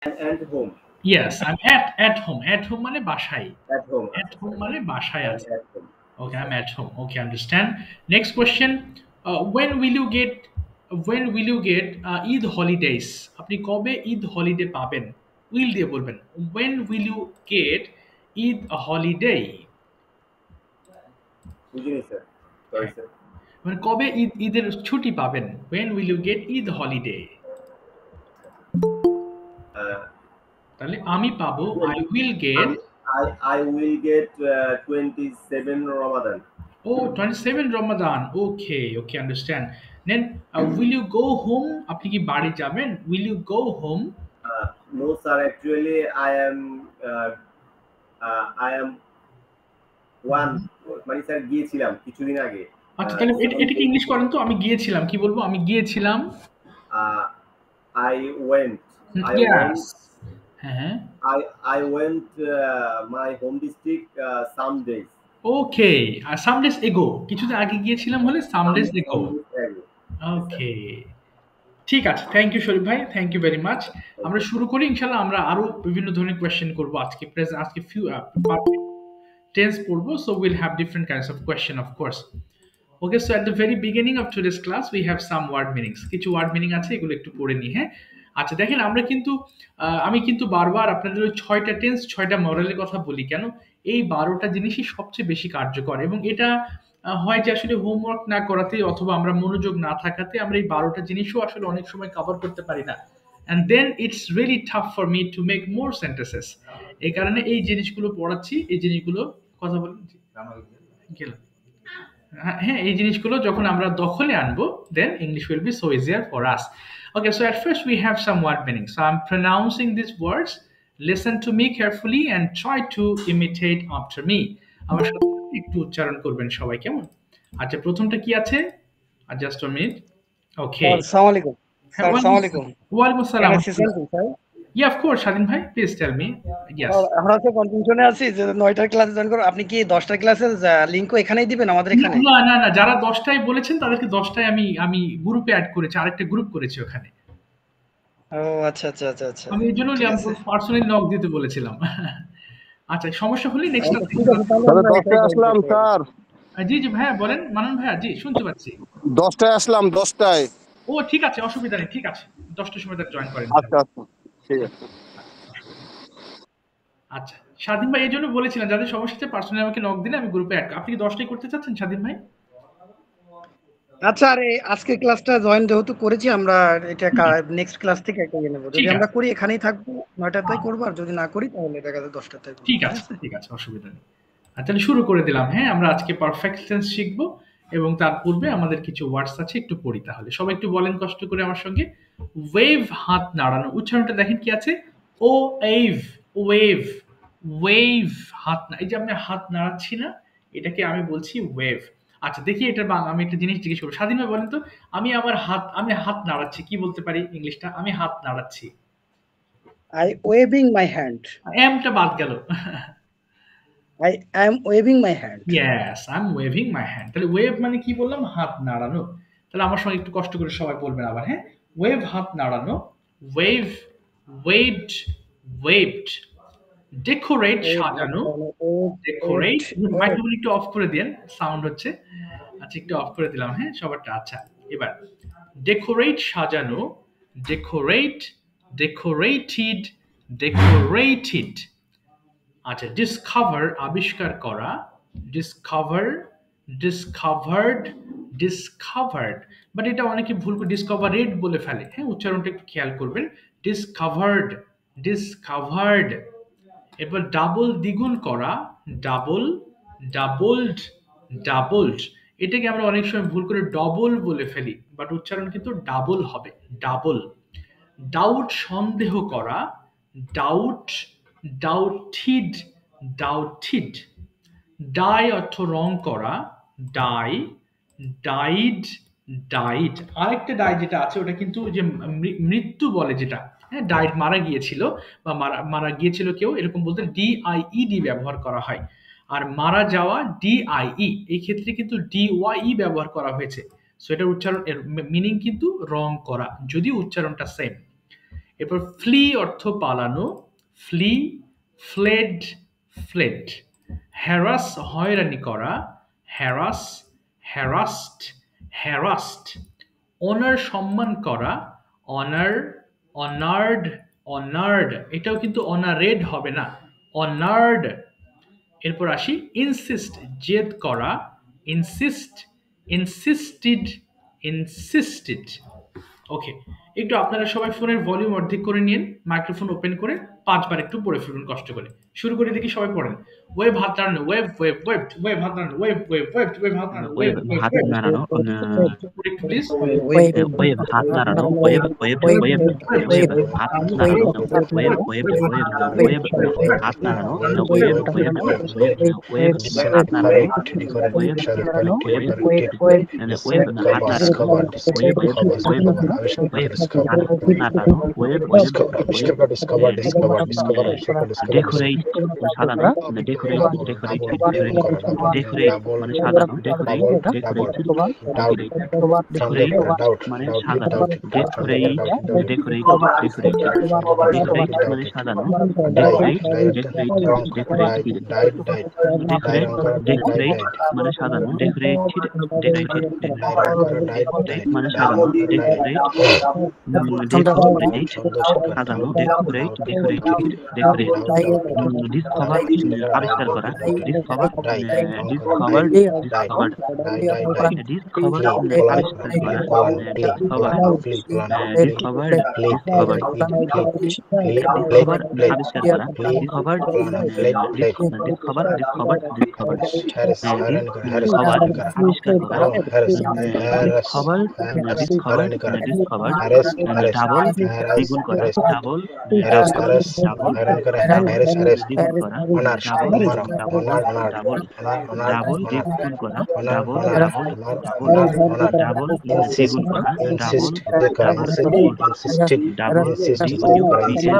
and home. Yes, I'm at home. At home মানে বাসায়। At home. At home মানে বাসায় I'm আছি। at home. Okay, I'm at home. Okay, understand. Next question. When will you get Eid holidays? আপনি কবে Eid holiday পাবেন? Will দিয়ে বলবেন। When will you get Eid holiday? বুঝিনি স্যার, সরি হ্যাঁ, স্যার। মানে কবে ঈদের ছুটি পাবেন? When will you get Eid holiday? তাহলে আমি পাবো I will get আমি I will get 27 Ramadan. Oh, 27 Ramadan. Okay, understand. Then will you go home? আপনি কি বাড়ি যাবেন? Will you go home? No sir, actually I am one, মানে sir গিয়েছিলাম কিছুদিন আগে। আচ্ছা, তাহলে 7 এটাকে days ইংলিশ ago. করেন তো। আমি গিয়েছিলাম, কি বলবো? আমি গিয়েছিলাম। Uh, I went I Yes. went হ্যাঁ, হ্যাঁ। I went my home district some days. Okay, আর সাম ডেজ এগো, কিছুদিন আগে গিয়েছিলাম হলে some days ago. Some days ago. Yes, sir. Okay, ঠিক আছে। থ্যাংক ইউ শরীফ ভাই, thank you very much. Thank আমরা you. শুরু করি ইনশাল্লাহ। আমরা আরো বিভিন্ন ধরনের কোয়েশ্চেন করবো আজকে। প্রেজেন্ট আজকে ফিউ টেন্স পড়বো, so will have different kinds of question of course. Okay, so at the very beginning of today's class we have some word meanings. কিছু ওয়ার্ড মিনিং আছে, এগুলো একটু পড়ে নিই। হ্যাঁ, আচ্ছা দেখেন, আমরা কিন্তু আমি কিন্তু বারবার আপনাদের ওই 6টা টেন্স 6টা মডেলের কথা বলি কেন? এই 12টা জিনিসই সবচেয়ে বেশি কার্যকর, এবং এটা হয় যে আসলে হোমওয়ার্ক না করাতে অথবা আমরা মনোযোগ না থাকাতে আমরা এই 12টা জিনিসও আসলে অনেক সময় কভার করতে পারি না। And then it's really tough for me to make more sentences. এই কারণে এই জিনিসগুলো পড়াচ্ছি। এই জিনিসগুলো কথা বলেন গেলাম। হ্যাঁ, এই জিনিসগুলো যখন আমরা দখলে আনবো, then English will be so easier for us. Okay, so at first we have some word meaning. So I'm pronouncing these words. Listen to me carefully and try to imitate after me. আমার সাথে একটু উচ্চারণ করবেন সবাই, কেমন? আচ্ছা, প্রথমটা কি আছে? Just a minute. Okay. Sir আসসালামু আলাইকুম। হ্যাঁ, স্যার আসসালামু ওয়ালাইকুম আলাইকুম। ওয়ালাইকুম ক্যান আসসালাম। I say something sir? Yeah, of course, স্বাধীন ভাই, please tell me. Yes. আমরা তো কনফিউশনে আছি যে 9টার ক্লাসে জয়েন করব। আপনি কি 10টার ক্লাসের লিংকও এখানেই দিবেন আমাদের এখানে? না, যারা 10টায় বলেছেন তাদেরকে 10টায় আমি গ্রুপে অ্যাড করেছি, আরেকটা গ্রুপ করেছি ওখানে। ও আচ্ছা, আচ্ছা, আচ্ছা, আচ্ছা। আমি এই জন্য ঠিক আছে। পার্সোনালি নক দিতে বলেছিলাম। আচ্ছা, সমস্যা হলে নেক্সট আচ্ছা, আপনি। ঠিক আছে, তাহলে তাহলে আমরা এটাই 10টায় জয়েন আসলাম করতে পারি। স্যার, জি, জি ভাইয়া বলেন, মানন ভাইয়া, জি শুনতে পাচ্ছি। 10টায় আসলাম, 10টায়। ও ঠিক আছে, অসুবিধা নেই, ঠিক আছে। 10টার সময় তার জয়েন করেন। আচ্ছা আচ্ছা, ঠিক আছে। আচ্ছা, স্বাধীন ভাই এই জন্য বলেছিলেন যাদের সমস্যা হচ্ছে পার্সোনালি আমাকে নক দিলে আমি গ্রুপে অ্যাড। আপনি কি 10টাই করতে চাচ্ছেন স্বাধীন ভাই? আচ্ছা, আরে আজকে ক্লাসটা জয়েন যেহেতু করেছি আমরা, এটা নেক্সট ক্লাস থেকে একটা ইয়ে নেব। যদি ঠিক আমরা আছে, করি এখানেই থাকবো, 9টাতেই করবো, আর যদি না করি তাহলে দেখা যাবে 10টাতেই করবো। ঠিক ঠিক আছে, আছে? ঠিক আছে, অসুবিধা নেই। তাহলে শুরু করে দিলাম। হ্যাঁ, আমরা আজকে পারফেক্ট টেন্স শিখবো, এবং তার পূর্বে আমাদের কিছু ওয়ার্ডস আছে, একটু পড়ি তাহলে। সবাই একটু বলেন কষ্ট করে আমার সঙ্গে। ওয়েভ, হাত নাড়ানো। উচ্চারণটা দেখেন কি আছে? ও এইভ, ওয়েভ, ওয়েভ, হাত না। এই যে আমি হাত নাড়াচ্ছি না, এটাকে আমি বলছি ওয়েভ। আচ্ছা দেখি এটা আমি একটা জিনিস জিজ্ঞেস করবো। স্বাধীনভাবে বলেন তো, আমি হাত নাড়াচ্ছি, কি বলতে পারি ইংলিশটা? আমি হাত নাড়াচ্ছি। I waving my hand. এমটা বাদ গেল। I am waving my hand. Yes, I'm waving my hand. তাহলে ওয়েভ মানে কি বললাম? হাত নাড়ানো। তাহলে আমার সঙ্গে একটু কষ্ট করে সবাই বলবেন আবার। হ্যাঁ, ওয়েভ হাত নাড়ানো, ওয়েভ, ওয়েভড, ওয়েভড। ডেকোরেট সাজানো, ডেকোরেট। মাইক্রোফোন একটু অফ করে দেন, সাউন্ড হচ্ছে। আচ্ছা, একটু অফ করে দিলাম। হ্যাঁ, সবারটা। আচ্ছা, এবার ডেকোরেট সাজানো, ডেকোরেট, ডেকোরেটেড, ডেকোরেটেড। আচ্ছা, ডিসকভার আবিষ্কার করা, ডিসকভার, ডিসকভার্ড, ডিসকভার্ড। বাট এটা অনেকে ভুল করে ডিসকভারেড বলে ফেলে। হ্যাঁ, উচ্চারণটা একটু খেয়াল করবেন। Discovered, discovered. এবার ডাবল, দ্বিগুণ করা, ডাবল, ডাবলড, ডাবলড। এটাকে আমরা অনেক সময় ভুল করে ডবল বলে ফেলি, বাট উচ্চারণ কিন্তু ডাবল হবে, ডাবল। ডাউট, সন্দেহ করা, ডাউট, ডাউটিড, ডাউটিড। ডাই অর্থ রং করা, ডাই, ডাইড, ডাইড। আরেকটা ডাই যেটা আছে ওটা কিন্তু যে মৃত্যু বলে যেটা। হ্যাঁ, ডাইড মারা গিয়েছিল, বা মারা মারা গিয়েছিল কেউ, এরকম বলতে ডিআইইডি ব্যবহার করা হয়। আর মারা যাওয়া ডিআইই, এই ক্ষেত্রে কিন্তু ডিওয়াই ব্যবহার করা হয়েছে। সো এটার উচ্চারণ, এর মিনিং কিন্তু রং করা, যদিও উচ্চারণটা সেম। এরপর ফ্লি অর্থ পালানো, ফ্লি, ফ্লেড, ফ্লেড। হ্যারাস হয়রানি করা, হ্যারাস, হ্যারাস্ট, হ্যারাস্ট। অনার সম্মান করা, অনার, অনার্ড, অনার্ড। এটাও কিন্তু অনারেড হবে না, অনার্ড। এরপর আসি ইনসিস্ট জেদ করা, ইনসিস্ট, ইনসিস্টেড, ইনসিস্টেড। ওকে, একটু আপনারা সবাই ফোনের ভলিউম অর্ধেক করে নিন, মাইক্রোফোন ওপেন করে 5 বার একটু পড়ে ফেলুন কষ্ট করে। শুরু করে দেখি সবাই পড়েন। ওয়েভ হাত নাড়ানো, ওয়েভ ওয়েভ ওয়েভ, ওয়েভ হাত নাড়ানো, ওয়েভ ওয়েভ ওয়েভ, ওয়েভ হাত নাড়ানো, ওয়েভ হাত নাড়ানো, একটু প্লিজ। ওয়েভ হাত নাড়ানো, ওয়েভ ওয়েভ ওয়েভ, ওয়েভ হাত নাড়ানো, ওয়েভ ওয়েভ ওয়েভ, ওয়েভ হাত নাড়ানো, ওয়েভ ওয়েভ ওয়েভ, ওয়েভ হাত নাড়ানো, ওয়েভ ওয়েভ ওয়েভ, ওয়েভ হাত নাড়ানো, ওয়েভ ওয়েভ ওয়েভ, ওয়েভ হাত নাড়ানো, ওয়েভ ওয়েভ ডেকোরেট সাজানো, ডেকোরেট ডেকোরেট ডেকোরেট মানে সাজানো, ডেকোরেট ডেকোরেট ডেকোরেট মানে সাজানো, ডেকোরেট ডেকোরেট ডেকোরেট ডেকোরেট মানে সাজানো, decorate decorate decorate decorate decorate মানে সাজানো, ডেকোরেটেড ডেকোরেটেড মানে সাজানো, ডেকোরেট ডেকোরেট সাজানো, ডেকোরেট ডেকোরেটেড ডেকোরেট। ডিসকভার আবিষ্কার করা, ডিসকভার ডিসকভার ডিসকভার ডিসকভার আবিষ্কার করা, ডিসকভার ডিসকভার ডিসকভার ডিসকভার আবিষ্কার করা, discover discover discover discover discover আবিষ্কার করা, ডিসকভার ডিসকভার ডিসকভার ডাবল দ্বিগুণ করা, ডাবল ডাবল ডাবল দ্বিগুণ করা, ডাবল ডাবল ডাবল ডাবল দ্বিগুণ করা, ডাবল ডাবল ডাবল ডাবল দ্বিগুণ করা, ডাবল ডাবল ডাবল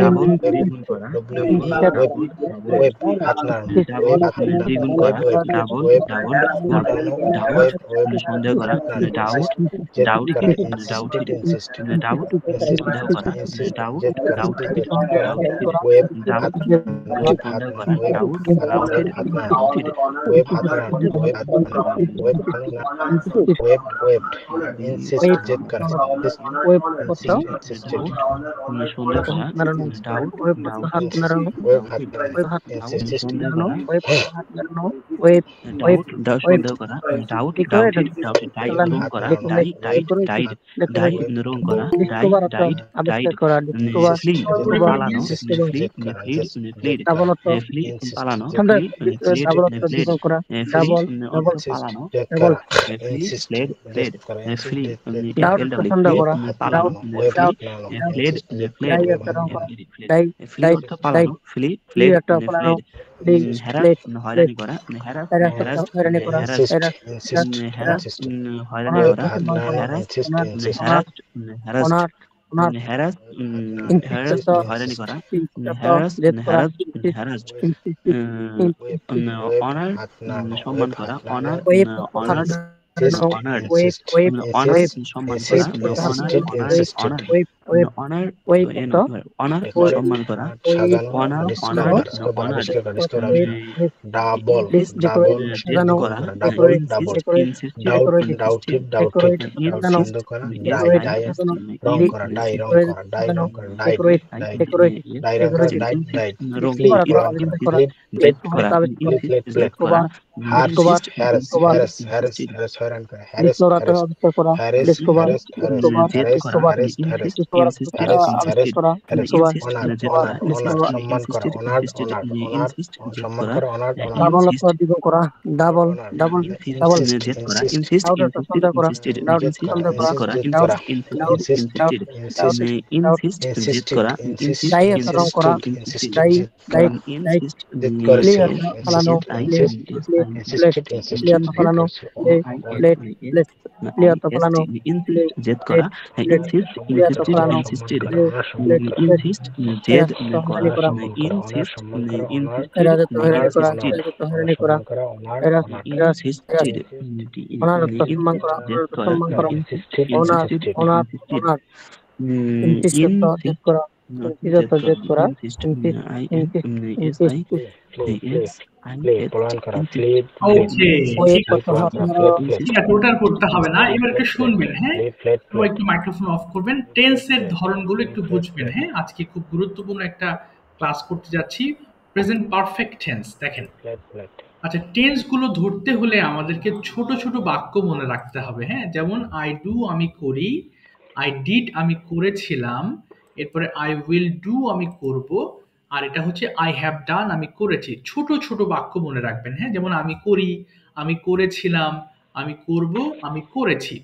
ডাবল দ্বিগুণ করা, ডাবল ডাবল ডাবল ডাবল দ্বিগুণ করা, ওয়েব হাত নাড়ানো, ডাবল দ্বিগুণ করা, ডাবল ডাবল ডাবল ডাবল সন্দেহ করা, ডাউট ডাউট ডাউট ডাউট সন্দেহ করা, ডাউট ডাউট ওয়েব ডাউট সন্দেহ করা, ডাউট ডাউটেড ডাউটেড ওয়েব হাত নাড়ানো, ওয়েব হাত নাড়ানো, ওয়েব ওয়েব ওয়েব ইনসিস্ট জেদ করা, ওয়েব করতে সন্দেহ করা, ডাউট ডাউট ওয়েব হাত ওয়েব হাত ইনসিস্ট সন্দেহ করা, ওয়েব হাত নাড়ানো, ওয়েব ওয়েব ডাউট সন্দেহ করা, ডাউট ডাউটেড ডাউটেড ডাই রং করা, ডাই ডাইড ডাইড ডাই রং করা, ডাই ডাইড ডাইড করা, ফ্লি পালানো, ফ্লি ফ্লিড ডাবল অর্থ ফ্লি পালানো, ডাবল অর্থ দ্বিগুণ করা, ডাবল ডাবল পালানো, জেদ করা, flee fled fled flee doubt সন্দেহ করা, পালানো, doubt fled fled die flee die অর্থ পালানো, ফ্লি ফ্লি ফ্লেড অর্থ পালানো, ফ্লেড হ্যারাস হয়রানি করা, হ্যারাস হ্যারাস হয়রানি করা, হ্যারাস ইনসিস্ট হ্যারাস হয়রানি করা, harass harass harass honour honour harass harass হয়রানি করা, হ্যারাস হ্যারাস হ্যারাস অনার সম্মান করা, honour honour honour web web honour web সম্মান করা, honour web web honour web honour সম্মান করা, honour honour honour double decorate সাজানো, করা, double double insist doubted doubted সন্দেহ করা, ডাই ডাই রং করা, ডাই রং করা, ডাই রং করা, ডাই ডাই ডাই রং করা, ডাই ডাই ফ্লিপ ফ্লিপ করা, ফ্লিপ ফ্লিপ করা, harass harass harass harass harass হয়রান করা, হ্যারাস হ্যারাস আবিষ্কার করা, হ্যারাস ডিসকভার হ্যারাস সম্মান করা, অনার ডাবল অর্থ দ্বিগুণ করা, ডাবল ডাবল ডাবল জেদ করা, ইনসিস্ট সন্দেহ করা, ডাউট সন্দেহ করা, ডাউট ইনসিস্ট জেদ করা, ডাই রং করা, ডাই ডাই ডাই ক্লিয়ার ফালানো, ক্লিয়ার ফালানো, প্লেট প্লেট ক্লিয়ার ফালানো, জেদ করা, ইনসিস্ট চালানো, insisted insist, insist এরা জেদ হয়রানি করা করা, insist এরা যাতে হয়রানি করা, insisted এরা যাতে হয়রানি করা, এরা এরা insisted অনারত্ব সম্মান করা, জেদ অনারত্ব করা সম্মান করা, honour insisted honour insisted honour insist জেদ করা, ইনসিস্ট জেদ করা, insist insist I insist yes I insist yes I insist okay, wait ঠিক করতে আছে, হবে। ঠিক আছে, ওটা করতে হবে না। এবার একটু শুনবেন, হ্যাঁ, সবাই একটু মাইক্রোফোন অফ করবেন, টেন্সের ধরনগুলো একটু বুঝবেন। হ্যাঁ, আজকে খুব গুরুত্বপূর্ণ একটা ক্লাস করতে যাচ্ছি, প্রেজেন্ট পারফেক্ট টেন্স। দেখেন, আচ্ছা, টেন্স গুলো ধরতে হলে আমাদেরকে ছোট ছোট বাক্য মনে রাখতে হবে। হ্যাঁ, যেমন আই ডু আমি করি, আই ডিড আমি করেছিলাম, এরপরে আই উইল ডু আমি করব, আর এটা হচ্ছে আই হ্যাভ ডান আমি করেছি। ছোট ছোট বাক্য মনে রাখবেন। হ্যাঁ, যেমন আমি করি, আমি করেছিলাম, আমি করব, আমি করেছি।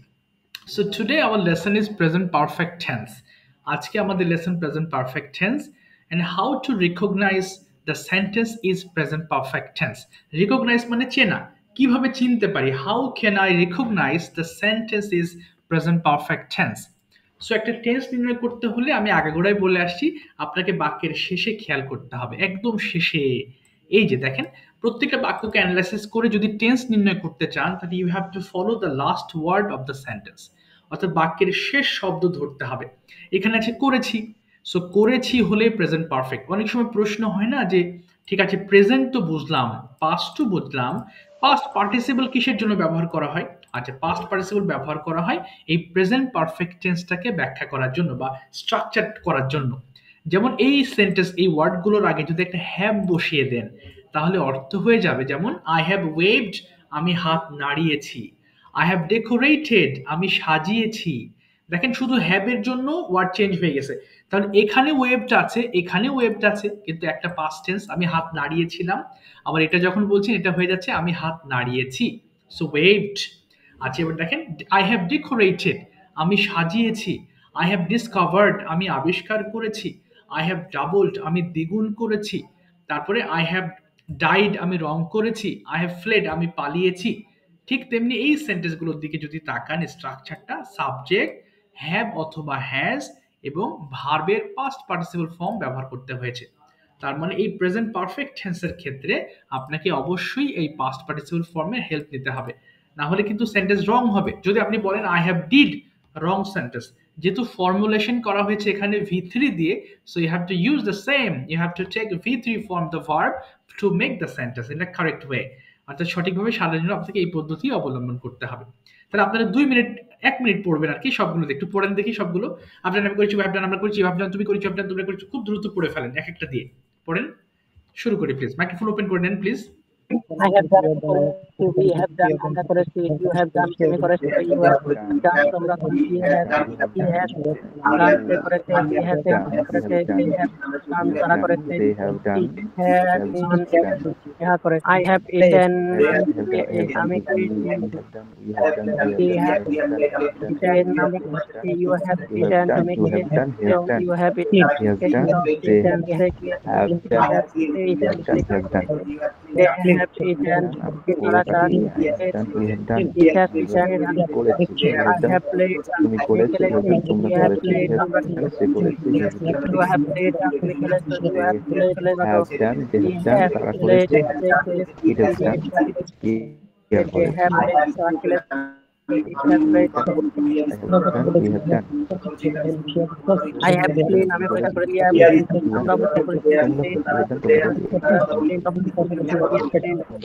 So today our lesson is present perfect tense. আজকে আমাদের lesson present perfect tense and how to recognize the sentence is present perfect tense. Recognize মানে চেনা, কিভাবে চিনতে পারি, how can I recognize the sentence is present perfect tense. So একটা tense নির্ণয় করতে হলে আমি আগাগোড়াই বলে আসছি, আপনাকে বাক্যের শেষে খেয়াল করতে হবে, একদম শেষে। এই যে দেখেন, প্রত্যেকটা বাক্যকে অ্যানালাইসিস করে যদি টেন্স নির্ণয় করতে চান, তাহলে you have to follow the last word of the sentence, অর্থাৎ বাক্যের শেষ শব্দ ধরতে হবে। এখানে আছে করেছি, সো করেছি হলে প্রেজেন্ট পারফেক্ট। অনেক সময় প্রশ্ন হয় না যে, ঠিক আছে প্রেজেন্ট তো বুঝলাম, পাস্টও বুঝলাম, পাস্ট পার্টিসিপল কিসের জন্য ব্যবহার করা হয়? আচ্ছা, পাস্ট পার্টিসিপল ব্যবহার করা হয় এই প্রেজেন্ট পারফেক্ট টেন্সটাকে ব্যাখ্যা করার জন্য বা স্ট্রাকচার করার জন্য। যেমন এই সেন্টেন্স, এই ওয়ার্ডগুলোর আগে যদি একটা হ্যাভ বসিয়ে দেন, তাহলে অর্থ হয়ে যাবে যেমন আই হ্যাভ ওয়েভড আমি হাত নাড়িয়েছি, আই হ্যাভ ডেকোরেটেড আমি সাজিয়েছি। দেখেন, শুধু হ্যাভের জন্য ওয়ার্ড চেঞ্জ হয়ে গেছে। তাহলে এখানে ওয়েভড আছে, এখানে ওয়েভড আছে, কিন্তু একটা পাস্ট টেন্স, আমি হাত নাড়িয়েছিলাম। আবার এটা যখন বলছেন, এটা হয়ে যাচ্ছে আমি হাত নাড়িয়েছি, সো ওয়েভড। আচ্ছা, এবার দেখেন, আই হ্যাভ ডেকোরেটেড আমি সাজিয়েছি, আই হ্যাভ ডিসকভার্ড আমি আবিষ্কার করেছি, আই হ্যাভ ডাবলড আমি দ্বিগুণ করেছি, তারপরে আই হ্যাভ ডাইড আমি রং করেছি, আই হ্যাভ ফ্লেড আমি পালিয়েছি। ঠিক তেমনি এই সেন্টেন্সগুলোর দিকে যদি তাকান, স্ট্রাকচারটা সাবজেক্ট, হ্যাভ অথবা হ্যাজ এবং ভার্বের পাস্ট পার্টিসিপল ফর্ম ব্যবহার করতে হয়েছে। তার মানে এই প্রেজেন্ট পারফেক্ট টেন্সের ক্ষেত্রে আপনাকে অবশ্যই এই পাস্ট পার্টিসিপল ফর্মের হেল্প নিতে হবে, না হলে কিন্তু সেন্টেন্স রং হবে। যদি আপনি বলেন I have did, wrong sentence. যেহেতু ফর্মুলেশন করা হয়েছে এখানে V3 দিয়ে, so you have to use the same, you have to take V3 form the verb to make the sentence in the correct way. অর্থাৎ সঠিকভাবে সাজানোর জন্য আপনাকে এই পদ্ধতি অবলম্বন করতে হবে। তাহলে আপনারা 1 মিনিট পড়বেন আর কি, সবগুলো একটু পড়েন দেখি। সবগুলো আপনার আমি করেছি, ভাবলাম আমরা করেছি, ভাবলাম তুমি করেছি, ভাবলাম তোমরা করেছো, খুব দ্রুত পড়ে ফেলেন এক একটা দিয়ে। পড়েন, শুরু করি প্লিজ। মাইক্রোফোন ওপেন করে নেন please. I have done, we have done, আমরা করেছি, you have done, তুমি করেছো, you have done, তোমরা করেছো, he has done, সে করেছে, he has করেছে, they have done, তারা করেছে, he has done, ইহা করেছে, I have eaten, আমি খেয়েছি, he has eaten, আমরা করেছি, you have eaten, তুমি খেয়েছো, you have eaten, they have eaten, তারা done, he has eaten, I have played, তুমি করেছো, he has played, আমরা খেলেছি, you have played, তুমি খেলেছো, you have played, he has played, it has done, they have played, তারা খেলেছে, I have clean, আমি পয়সা করে দিয়ে আমরা বলতে করেছি,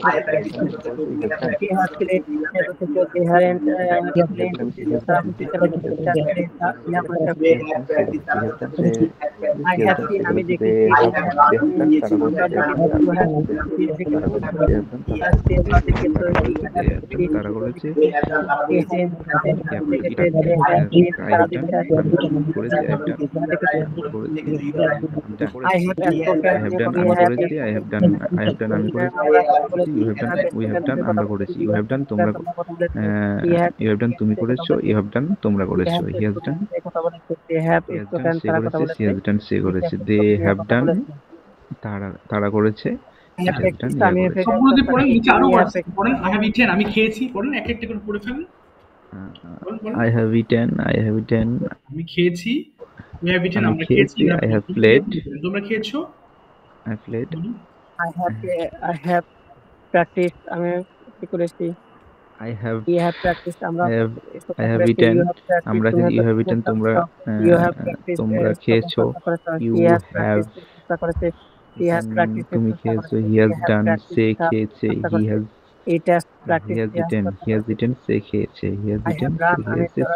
he has clean, they haven't I have seen, আমি দেখেছি, তারা করেছে, I have done, আমি করেছি, we have done, আমরা করেছি, you have done, তোমরা, you have done, তুমি করেছো, you have done, তোমরা করেছো, he has done, সে করেছে, she has done, সে করেছে, they have done, তারা করেছে, আমি খেয়েছি, পড়েন এক একটা করে পড়ে ফেলেন। I have eaten, আমি খেয়েছি, We have eaten, আমি আমরা খেয়েছি, খেয়েছি। I have played, তোমরা খেয়েছো? I played, I have practiced, আমি কি করেছি, I have, we have practiced, আমরা I have eaten, আমরা you have eaten, তোমরা you have practiced, তোমরা খেয়েছো, you have, he has practiced, তুমি খেয়েছো, he has done, সে খেয়েছে, he has eaten, he has eaten, সে খেয়েছে, he has eaten, সে খেয়েছে,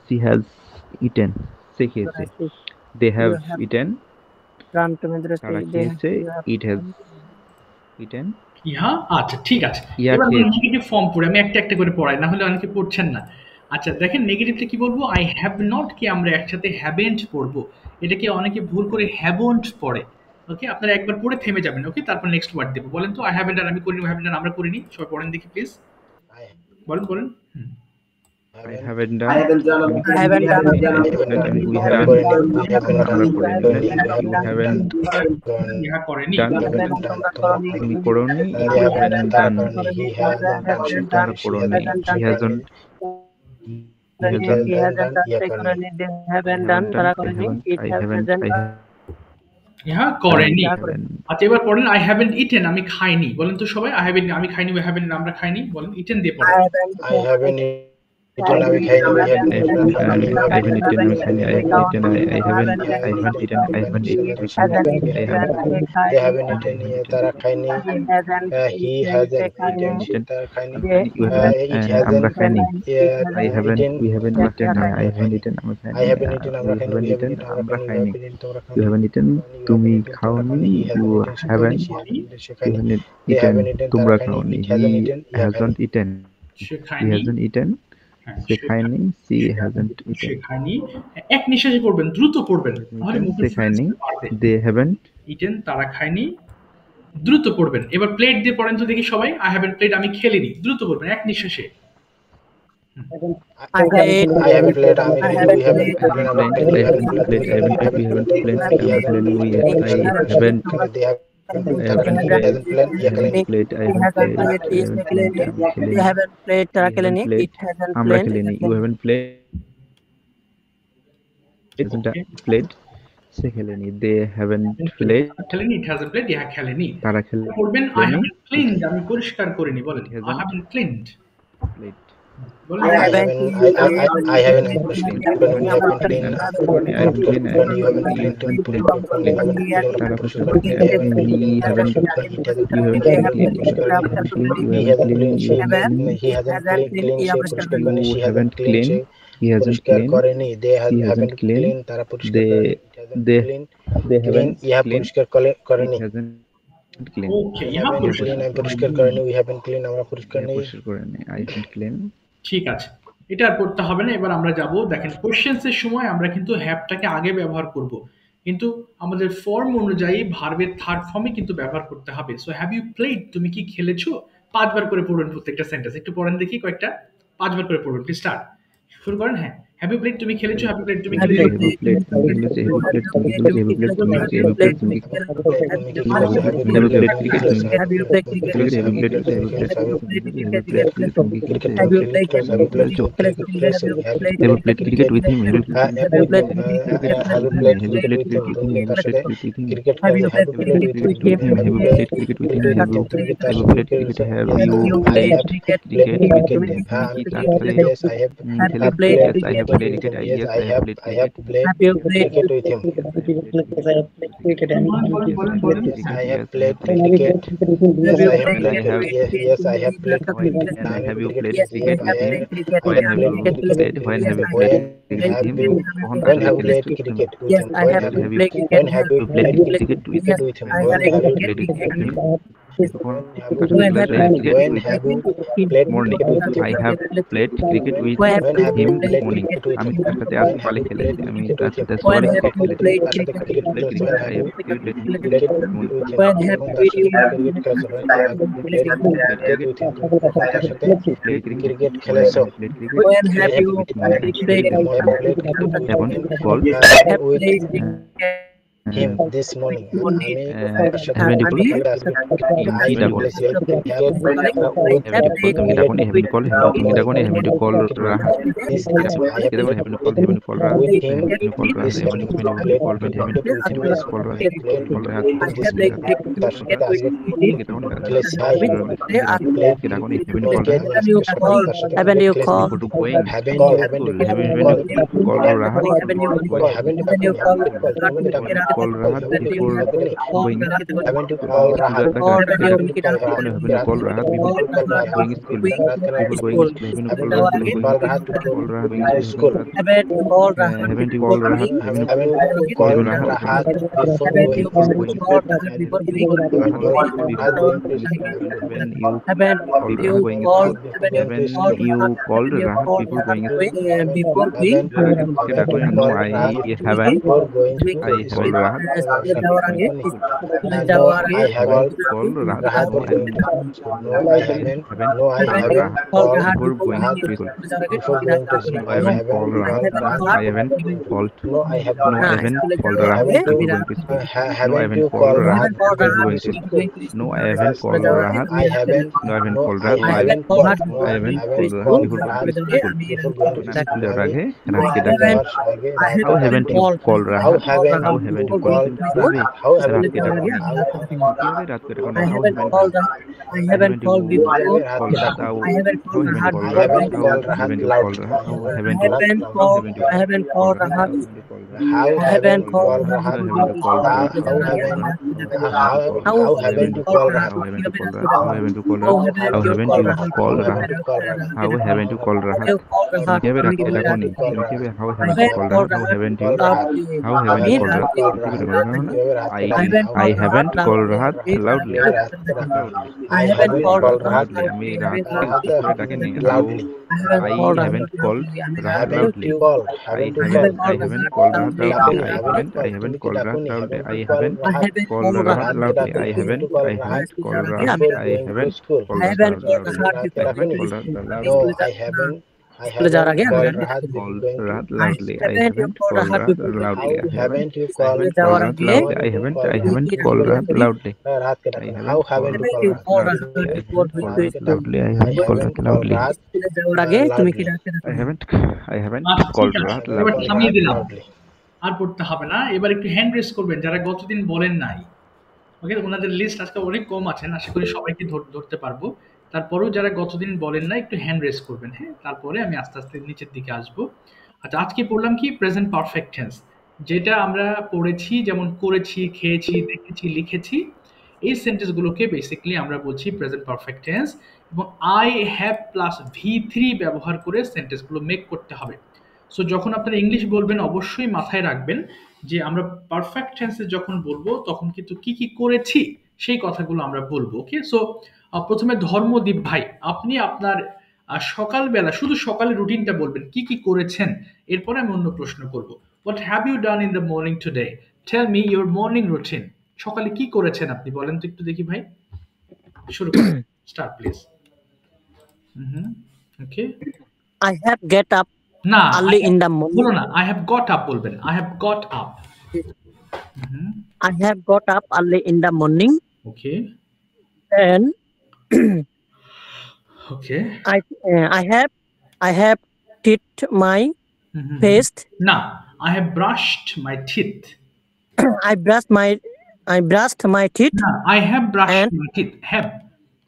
she has eaten, সে খেয়েছে, they have eaten, তারা খেয়েছে, it has eaten, ইহা, আচ্ছা ঠিক আছে। ইহা এবার খেয়েছে। নেগেটিভ ফর্ম পড়ে আমি একটা একটা করে পড়াই, না হলে অনেকে পড়ছেন না। আচ্ছা দেখেন নেগেটিভটা কি বলবো, আই হ্যাভ নট কে আমরা একসাথে হ্যাভেন্ট পড়বো, এটাকে অনেকে ভুল করে হ্যাভন্ট পড়ে। ওকে, আপনারা একবার পড়ে থেমে যাবেন, ওকে, তারপর নেক্সট ওয়ার্ড দেবো। বলেন তো, আই হ্যাভেন্ট ডান আমি করিনি, হ্যাভেন্ট ডান আমরা করিনি, সবাই পড়েন দেখি প্লিজ, বলেন বলেন। I haven't done, I haven't done, we haven't done, we haven't, ইহা করেনি, তুমি করোনি, you haven't done, তারা করোনি, he hasn't, ইহা করেনি। আচ্ছা এবার পড়েন আই হ্যাভেন্ট ইটেন আমি খাইনি, বলেন তো সবাই, আই হ্যাভেন্ট আমি খাইনি, উই হ্যাভেন্ট আমরা খাইনি, বলেন ইটেন দিয়ে পড়েন। I haven't eaten, আমি খাইনি, we haven't eaten, I haven't eaten, I haven't eaten, they haven't eaten, তারা খায়নি, he hasn't eaten, তারা খায়নি, it আমরা hasn't, খাইনি, I haven't, eaten, we haven't eaten, I haven't eaten, আমরা খাইনি, I haven't eaten, আমরা খাইনি, we haven't eaten, আমরা we খাইনি, haven't eaten, তোমরা you haven't eaten, তুমি খাওনি, you haven't, they haven't eaten, eaten, তোমরা তারা খাওনি, খায়নি, he hasn't eaten, say he খায়নি, hasn't eaten, সে খায়নি, she hasn't সে eaten, খায়নি, এক নিঃশ্বাসে পড়বেন, দ্রুত পড়বেন, তাহলে মুখে সে খায়নি, পারবে। they haven't, ইটেন তারা খায়নি, দ্রুত পড়বেন। এবার প্লেট দিয়ে পড়েন তো দেখি সবাই, আই হ্যাভেন্ট প্লেট আমি খেলিনি, দ্রুত পড়বেন এক নিঃশ্বাসে। I haven't played, we haven't played, I haven't played, we haven't played, I haven't, they haven't played, তারা খেলেনি, it hasn't আমরা played, খেলিনি, you haven't played, played, সে খেলেনি, they haven't played, খেলেনি, it hasn't played, ইহা খেলেনি। তারা পড়বেন আই খেলেনি, হ্যাভেন্ট ক্লিনড আমি পরিষ্কার করিনি, বলেন It hasn't I haven't cleaned, played, বলেন I haven't cleaned, I haven't cleaned, I haven't cleaned, তারা পরিষ্কার করেনি, he haven't, you haven't cleaned, he hasn't cleaned, she পরিষ্কার করেনি, she hasn't cleaned, he hasn't পরিষ্কার cleaned, করেনি, they he hasn't haven't cleaned, cleaned, তারা পরিষ্কার they করেনি, they clean, haven't ইহা cleaned, পরিষ্কার করেনি, he hasn't cleaned, ওকে, ইহা haven't পরিষ্কার cleaned, আমি পরিষ্কার করেনি, we haven't cleaned, আমরা পরিষ্কার নেই, পরিষ্কার করেনি, I haven't cleaned, ঠিক আছে, এটা আর পড়তে হবে না। এবার আমরা যাব, দেখেন কোশ্চেন্স এর সময় আমরা কিন্তু হ্যাভটাকে আগে ব্যবহার করব, কিন্তু আমাদের ফর্ম অনুযায়ী ভার্বের থার্ড ফর্মে কিন্তু ব্যবহার করতে হবে। সো হ্যাভ ইউ প্লেড তুমি কি খেলেছো, 5 বার করে পড়বেন প্রত্যেকটা সেন্টেন্স, একটু পড়েন দেখি কয়েকটা, 5 বার করে পড়বেন, প্লিজ স্টার্ট, শুরু করেন। হ্যাঁ, হ্যাভ ইউ প্লেড তুমি খেলেছো, হ্যাভ ইউ প্লেড তুমি খেলেছো, have you played, তুমি খেলেছো, have you played, তুমি খেলেছো, have you played, তুমি খেলেছো, have you played, তুমি have you played cricket, have you played cricket, have you played cricket with him, have you played cricket, have you played cricket with him, have you played cricket with him, have you played cricket, have you played cricket, yes, I have played, yes, I have played cricket, yes, I have played I have played cricket with him, I have played cricket, yes, I have played, have you played cricket with him, when have you played, when have you played cricket with him, when have you played cricket with him, when have you played cricket with him, when have you played cricket with him, when have you played morning, I have played cricket with him morning, আমি তার সাথে আজ সকালে খেলেছি, আমি তার সাথে সকালে ক্রিকেট খেলেছি, I have played cricket when have you cricket খেলেছো, when have you played, এখন বল, him this morning. আমি ওর সাথে Heaven to কথা call বলতে আজকে I কি ডাকো replace your have with তুমি ডাকো নি হেভেন কল তুমি ডাকো নি haven't to call Rahat this কি answer. I have ডাকো haven't to call Rahat with him haven't to call Rahat this haven't morning. To call haven't to call Rahat call Rahat This তার সাথে আজকে কি ডাকো নি replace I কি ডাকো নি হেভেন কল রাহাত তার সাথে Haven't you replace called? To going haven't call you haven't call Rahat haven't you call Rahat before going haven't you called Rahat call Rahat before going school. Before going school, haven't you called Rahat to call Rahat going going to school Haven't you called? haven't you called Rahat? haven't you called Rahat before going to school Rahat going to school When you Haven't called you Rahat going called? when you called Rahat before going Before we no, I haven't. before going to I haven't Rahat. যাওয়ার আগে no I haven't Called Rahat. Rahat No, going to school no I haven't no I haven't called called before going Rahat to school. before going to school I haven't called Rahat. I haven't called. no I have No, I haven't called Rahat haven't before going to school. No, I haven't haven't you called called Rahat Rahat before going to school. No, I haven't called Rahat. I haven't No, I haven't no called I Rahat. haven't No, called no I I haven't haven't called called Rahat Rahat before going to school school আগে no রাতকে I ডাকে haven't How haven't you called how Rahat? haven't How you haven't you called called how haven't রাতকে you ডাকো নি called রাতকে ডাকো I না How haven't haven't called. I haven't called before. called Rahat? How I haven't How called haven't Rahat. called I haven't Rahat? called How Rahat haven't you loud. called Rahat? How I haven't you haven't How called. haven't you I haven't called Rahat. How I haven't called called Rahat. Rahat? How haven't you called Rahat? How haven't How how haven't you called Rahat? How haven't you called Rahat? How haven't you called How Rahat? haven't How you haven't called you Rahat? called How Rahat? haven't you called Rahat? How haven't you called Rahat? You called Rahat. কিভাবে রাতকে How ডাকো নি haven't you called কিভাবে Rahat? How I haven't you haven't called called Rahat? How Rahat. haven't you Called How Rahat. haven't you called Rahat? Called কিভাবে Rahat. ডাকো না I I haven't I called haven't Rahat called loudly. Rahat loudly. I haven't called Rahat আমি রাতকে করে ডাকিনি How loudly. I haven't I called haven't called Rahat Haven't loudly. you called? Haven't you called? I haven't called Rahat loudly. I Haven't haven't called. called Rahat loudly. I haven't I haven't called Rahat Rahat loudly. loudly. I haven't called called Rahat Rahat. before I going to haven't school. called I haven't Rahat called loudly. Rahat I before. haven't called Rahat loudly. No, I স্কুলে যাওয়ার আগে haven't আমি called Rahat before Called going to. Rahat loudly. I haven't haven't called called Rahat Rahat before. loudly. How haven't you I called? haven't যাওয়ার called Rahat আগে loudly. I haven't called Rahat loudly. Rahat ke I dakho. haven't How haven't you called called Haven't Rahat? you I called haven't Rahat called before? Rahat loudly. I haven't called Rahat loudly. Rahat যাওয়ার আগে তুমি কি ডাকতে I haven't আচ্ছা, ঠিক called আছে। Rahat এবার loudly. থামিয়ে দিলাম, loudly. আর পড়তে হবে না। এবার একটু হ্যান্ড রেস করবেন যারা গতদিন বলেন নাই। ওকে, ওনাদের লিস্ট আজকে অনেক কম আছেন, আশা করি সবাইকে ধরতে পারবো। তারপরেও যারা গতদিন বলেন না একটু হ্যান্ড রেস করবেন, হ্যাঁ? তারপরে আমি আস্তে আস্তে নিচের দিকে আসবো। আচ্ছা, আজকে পড়লাম কি প্রেজেন্ট পারফেক্ট টেন্স, যেটা আমরা পড়েছি যেমন করেছি, খেয়েছি, দেখেছি, লিখেছি, এই সেন্টেন্সগুলোকে বেসিক্যালি আমরা বলছি প্রেজেন্ট পারফেক্ট টেন্স। এবং আই হ্যাভ প্লাস V3 ব্যবহার করে সেন্টেন্সগুলো মেক করতে হবে। সো যখন আপনারা ইংলিশ বলবেন অবশ্যই মাথায় রাখবেন যে আমরা পারফেক্ট টেন্সে যখন বলবো তখন কিন্তু কি কি করেছি সেই কথাগুলো আমরা বলবো। ওকে, সো প্রথমে ধর্মদীপ ভাই, আপনি আপনার সকালবেলা শুধু সকালের রুটিনটা বলবেন, কি কি করেছেন, এরপরে আমি অন্য প্রশ্ন করব। What have you done in the morning today? Tell me your morning routine. সকালে কি করেছেন আপনি বলেন তো একটু দেখি ভাই, শুরু করুন, start please. Okay, I have get up না early in the morning. বলো না, আই হ্যাভ গট আপ বলবেন, I have got up. I have got up early in the morning okay and okay, I have teeth my face. না, I have brushed my teeth. I brushed my teeth. না, I have brushed And- my teeth, have.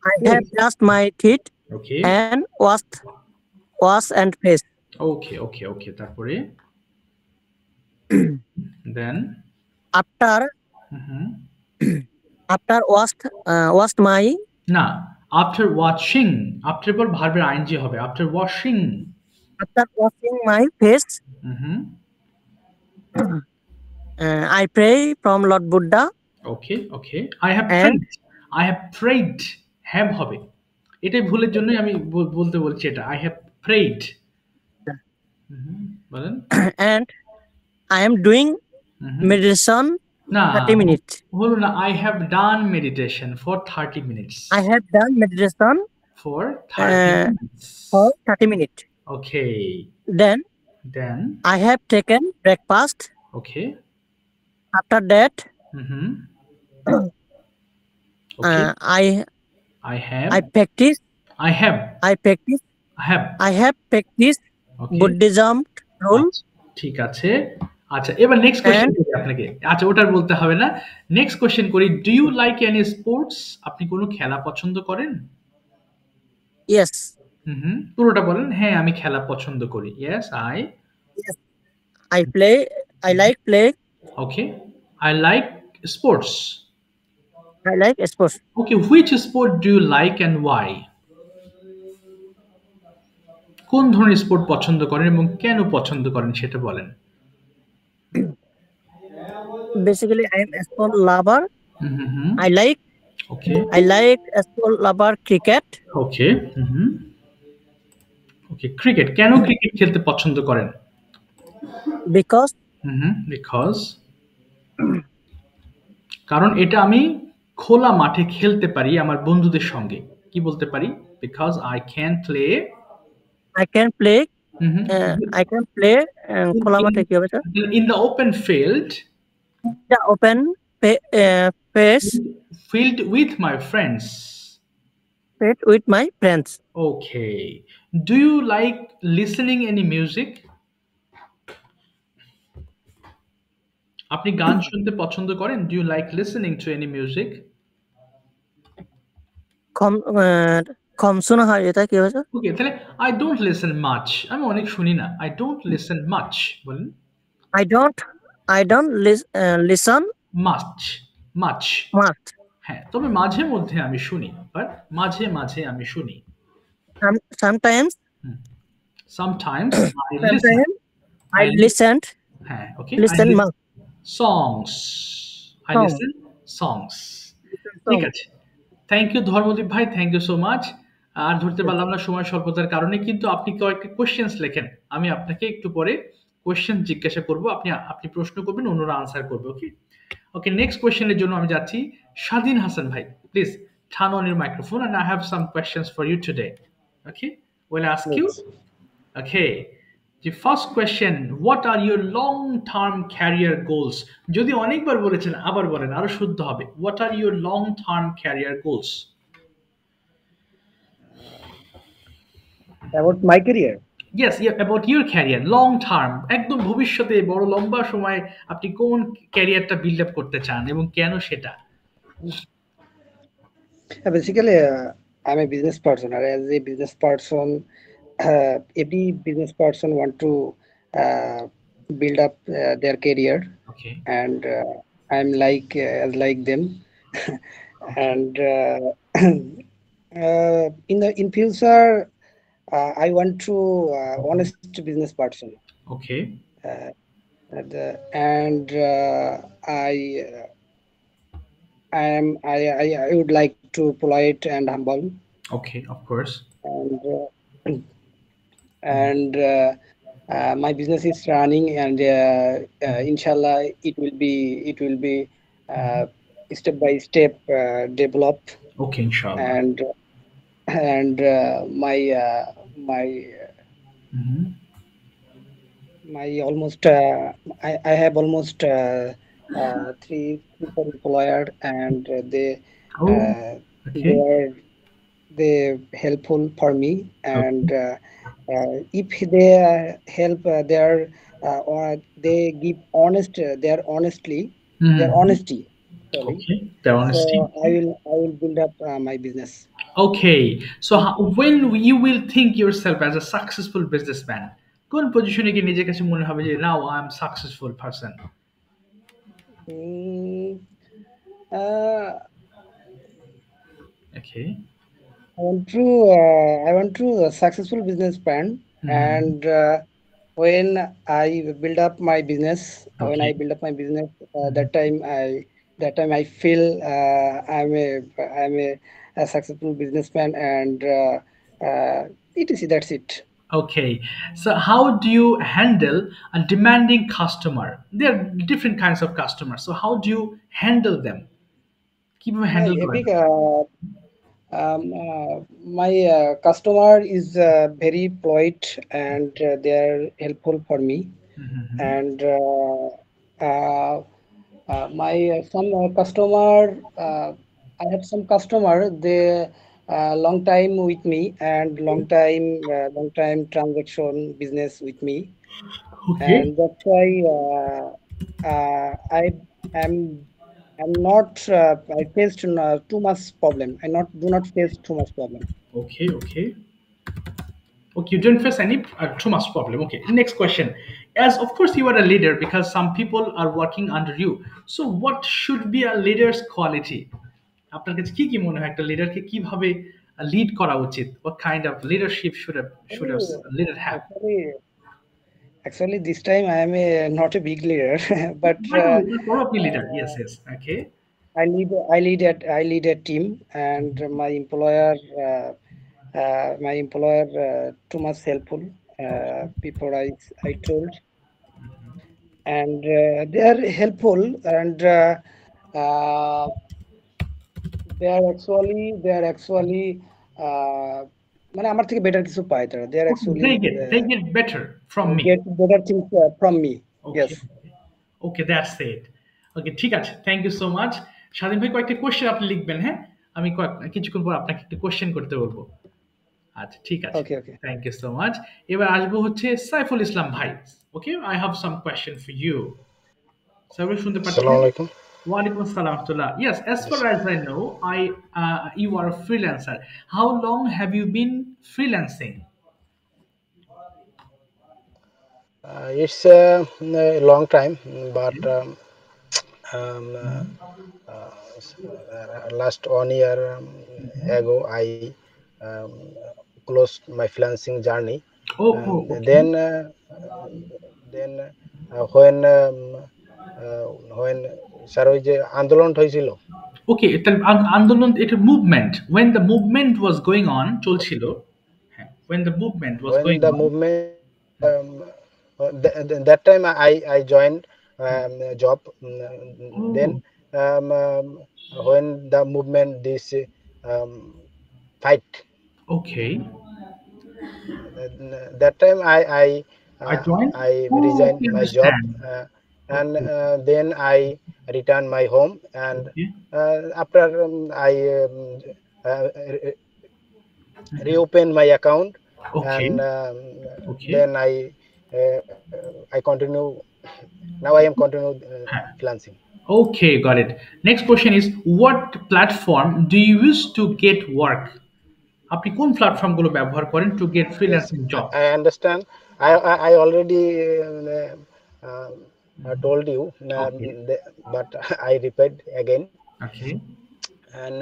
I have brushed my teeth okay and wash and face. ওকে ওকে ওকে, তারপরে দেন after washed my না, after washing, after পর ভার্বের ING হবে, after washing. after washing my face. I pray from Lord Buddha. Okay okay, I have And- prayed, I have prayed, have হবে, এটাই ভুলের জন্য আমি বলতে বলছি এটা, আই হ্যাভ প্রেড। বলেন। And I am doing meditation না 30 minutes. হলো না, I have done meditation for 30 minutes, I have done meditation for 30 minutes. for 30 minutes. Okay, Then then I have taken breakfast. Okay, After that, Mm-hmm. Okay. I have. practice. I have. I practice. have. I have practiced Okay. Buddhism rule. ঠিক আছে। আচ্ছা, এবার next question করি আপনাকে। আচ্ছা, ওটার বলতে হবে না। নেক্সট কোশ্চেন করি, do you like any sports? আপনি কোনো খেলা পছন্দ করেন? Yes. পুরোটা বলেন। হ্যাঁ, আমি খেলা পছন্দ করি। Yes, I play. I like play. Okay. I like sports. I like sports. Okay, which sport do you like and why? কোন ধরনের স্পোর্ট পছন্দ করেন এবং কেন পছন্দ করেন সেটা বলেন। Basically, I am a sport lover. I like. Okay. I like a sport lover cricket. Okay. Okay, cricket. কেন ক্রিকেট খেলতে পছন্দ করেন? Because. Because. কারণ এটা আমি খোলা মাঠে খেলতে পারি আমার বন্ধুদের সঙ্গে। কি বলতে পারি? Because I can play. I can play. I can play খোলা মাঠে কি হবে sir? In the open field. The open space. Field with my friends. Field with my friends. Okay. Do you like listening any music? আপনি গান শুনতে পছন্দ করেন? Do you like listening to any music? কম শোনা হয়, এটা কি হয়েছে? ওকে, তাহলে I don't listen much. আমি অনেক শুনি না। I don't listen much বলেন। I don't listen much. হ্যাঁ, তবে মাঝে মধ্যে আমি শুনি, বাট মাঝে মাঝে আমি শুনি। Sometimes I listen. হ্যাঁ, ওকে। Listen songs. I listen songs. ঠিক আছে। থ্যাংক ইউ ধর্মদীপ ভাই, থ্যাংক ইউ সো মাচ। আর ধরতে পারলাম না সময় স্বল্পতার কারণে, কিন্তু আপনি কয়েকটা কোশ্চেন্স লেখেন, আমি আপনাকে একটু পরে কোশ্চেন জিজ্ঞাসা করব, আপনি প্রশ্ন করবেন, অন্যরা আনসার করবে। ওকে ওকে, নেক্সট কোশ্চেনের জন্য আমি যাচ্ছি। স্বাধীন হাসান ভাই, please turn on your microphone and I have some questions for you today. Okay, we'll ask you. Okay, the first question, what are your long term career goals? যদি অনেকবার বলেছেন আবার বলেন, আরো শুদ্ধ হবে। What are your long term career goals? About my career? Yes, yeah, about your career, long term, একদম ভবিষ্যতে বড় লম্বা সময় আপনি কোন ক্যারিয়ারটা বিল্ড আপ করতে চান এবং কেন সেটা? Basically, I'm a business person, and as a business person, every business person want to build up their career. Okay. And I'm like them. And in future, I want to honest business person. Okay. I would like to polite and humble. Okay, of course. And my business is running, and inshallah it will be step by step develop. Okay, inshallah. And my almost I have almost 3 employer, and they they helpful for me. And if they help or they give their honesty. Okay, their honesty. So I will build up my business. Okay, so when you will think yourself as a successful businessman, কোন পজিশনে গিয়ে নিজের কাছে মনে হবে যে now I am successful person? Okay. I want to a successful businessman. And when I build up my business, that time I feel I'm a successful businessman, and that's it. Okay, so how do you handle a demanding customer? There are different kinds of customers, so how do you handle them? কিভাবে handle করেন? My customer is very polite, and they are helpful for me. And My some customer, I had some customer. They long time with me and long time transaction business with me, Okay. and that's why I am I'm not I faced too much problem. I not do not face too much problem. Okay. Okay. Okay, you didn't face any too much problem. Okay, next question. As of course you are a leader because some people are working under you. So what should be a leader's quality? আপনার কাছে কি কি মনে হয় একটা লিডারকে কিভাবে lead করা উচিত? What kind of leadership should a Actually, leader have? actually, this time I am not a big leader, but No, you're probably leader. Yes, yes. Okay. I lead a team, and my employer too much helpful. Before I told, and they are helpful, and uh, they are actually মানে আমার থেকে better কিছু পায় তারা. They are Okay, actually they get better from me. get better things from me. Yes. Okay. Okay, that's it. Okay, ঠিক আছে, thank you so much. স্বাধীন ভাই কয়েকটা কোয়েশ্চেন আপনি লিখবেন, হ্যাঁ? আমি কিছুক্ষণ পর আপনাকে একটা কোয়েশ্চেন করতে বলবো। আচ্ছা, ঠিক আছে, Okay, okay. Thank you so much. এবার আসবো হচ্ছে সাইফুল ইসলাম ভাই। Okay, I have some question for you. Saiful শুনতে পাচ্ছেন? Assalamu alaikum. ওয়ালাইকুম আসসালাম রাহমাতুল্লাহ। Yes, as far as I know, you are a freelancer. How long have you been freelancing? It's a long time, but um, last 1 year ago I um, closed my freelancing journey. Oh, And okay. then when sir ওই যে আন্দোলন হয়েছিল, ওকে, তাহলে আন্দোলন এটা movement, when the movement was going on চলছিল, হ্যাঁ, when the movement was when going the on. movement that time I joined a job. Then when the movement this fight, Okay, that time I joined. I resigned Okay, my job, understand. and then I returned my home, and Okay. after I uh, reopened my account, Okay. and Okay. then I continue. Now I am continue freelancing. Okay, got it. Next question is, what platform do you use to get work? আপনি কোন platform গুলো ব্যবহার করেন to get Yes, freelancing job? I understand. I already told you, Okay. but I repeat again. Okay. And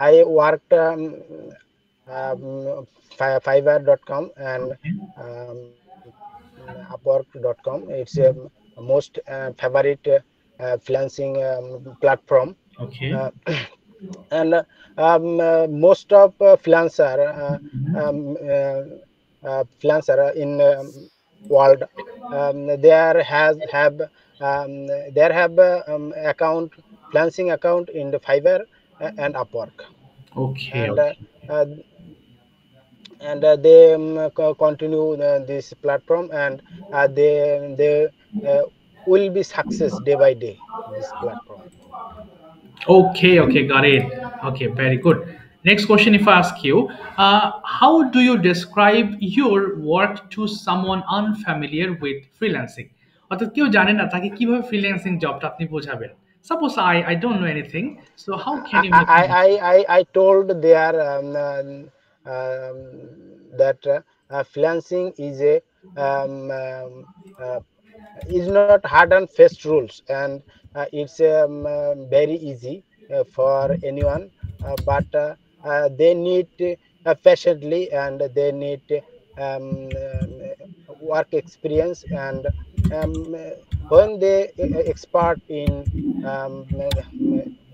I worked Fiverr.com and Okay. um, Upwork.com. It's a most favorite freelancing platform. Okay. And most of freelancer in world, there have account freelancing account in the Fiverr and Upwork, Okay. and Okay. they continue this platform, and they will be success day by day this platform. Okay, okay, got it. Okay, very good. Next question, if I ask you, how do you describe your work to someone unfamiliar with freelancing? অর্থাৎ কেউ জানে না তাকে কিভাবে freelancing জবটা আপনি বোঝাবেন? Suppose I don't know anything, so how can you make me? I told there that freelancing is a is not hard and fast rules, and it's very easy for anyone, but they need patiently, and they need work experience, and when they expert in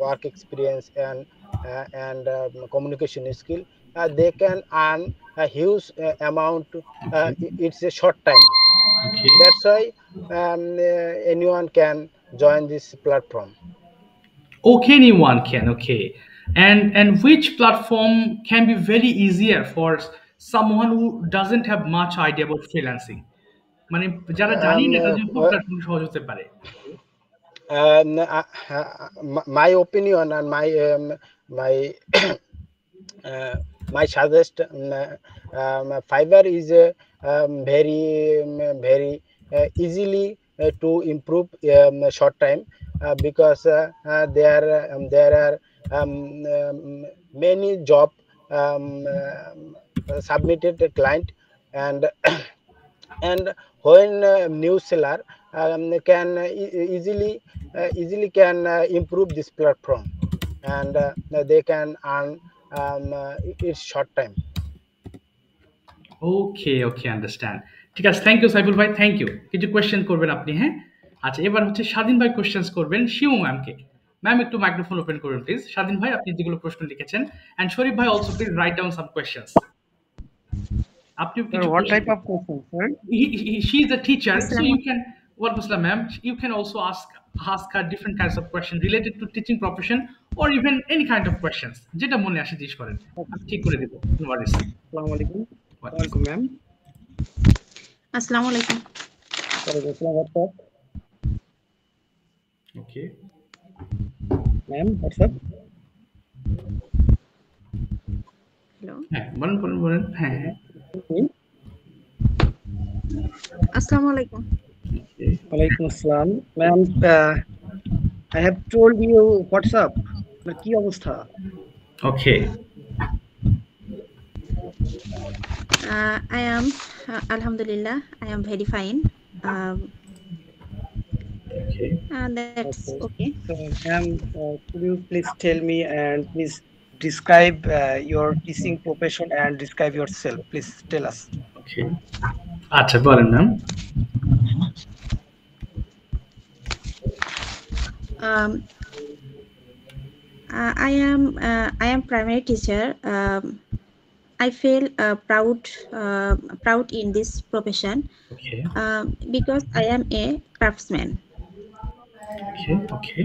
work experience and communication skill, they can earn a huge amount. It's a short time. Okay. That's why anyone can join this platform. Okay, anyone can. Okay, and which platform can be very easier for someone who doesn't have much idea about freelancing? মানে যারা জানি না তাদের কোন Well, platform সহজ হতে পারে? My opinion and my my suggest Fiverr is very easily to improve short time because there are many job submitted to client and and when new seller can easily can improve this platform and they can earn it's short time. Okay okay understand. ঠিক আছে, thank you Saiful ভাই, thank you. কিছু question করবেন আপনি, হ্যাঁ? আচ্ছা, এবার হচ্ছে স্বাধীন ভাই কোয়েশ্চেন্স করবেন শিমু ম্যামকে। ম্যাম একটু মাইক্রোফোন ওপেন করবেন প্লিজ। স্বাধীন ভাই আপনি যেগুলো প্রশ্ন লিখেছেন, এন্ড শরীফ ভাই also please write down some questions. আপনি কিছু What type of question, sir? She is a teacher, so you can, what was the ma'am, you can also ask her different kinds of questions related to teaching profession or even any kind of questions যেটা মনে আসে জিজ্ঞেস করেন, আমি ঠিক করে দেব। No ওয়ারিস। Assalamu alaikum. Welcome, ma'am. Assalamu alaikum. What's up? Okay. Ma'am, what's up? Hello. হ্যাঁ, বলেন। হ্যাঁ। Assalamu alaikum. Walaikum assalam. Ma'am, I have told you what's up. কি অবস্থা? Okay. I am alhamdulillah, I am very fine. Okay. That's okay. So, ma'am, could you please tell me and please describe your teaching profession and describe yourself. Please tell us. Okay. আচ্ছা বলেন ma'am. I am primary teacher. I feel proud in this profession. Okay. Because I am a craftsman. Okay.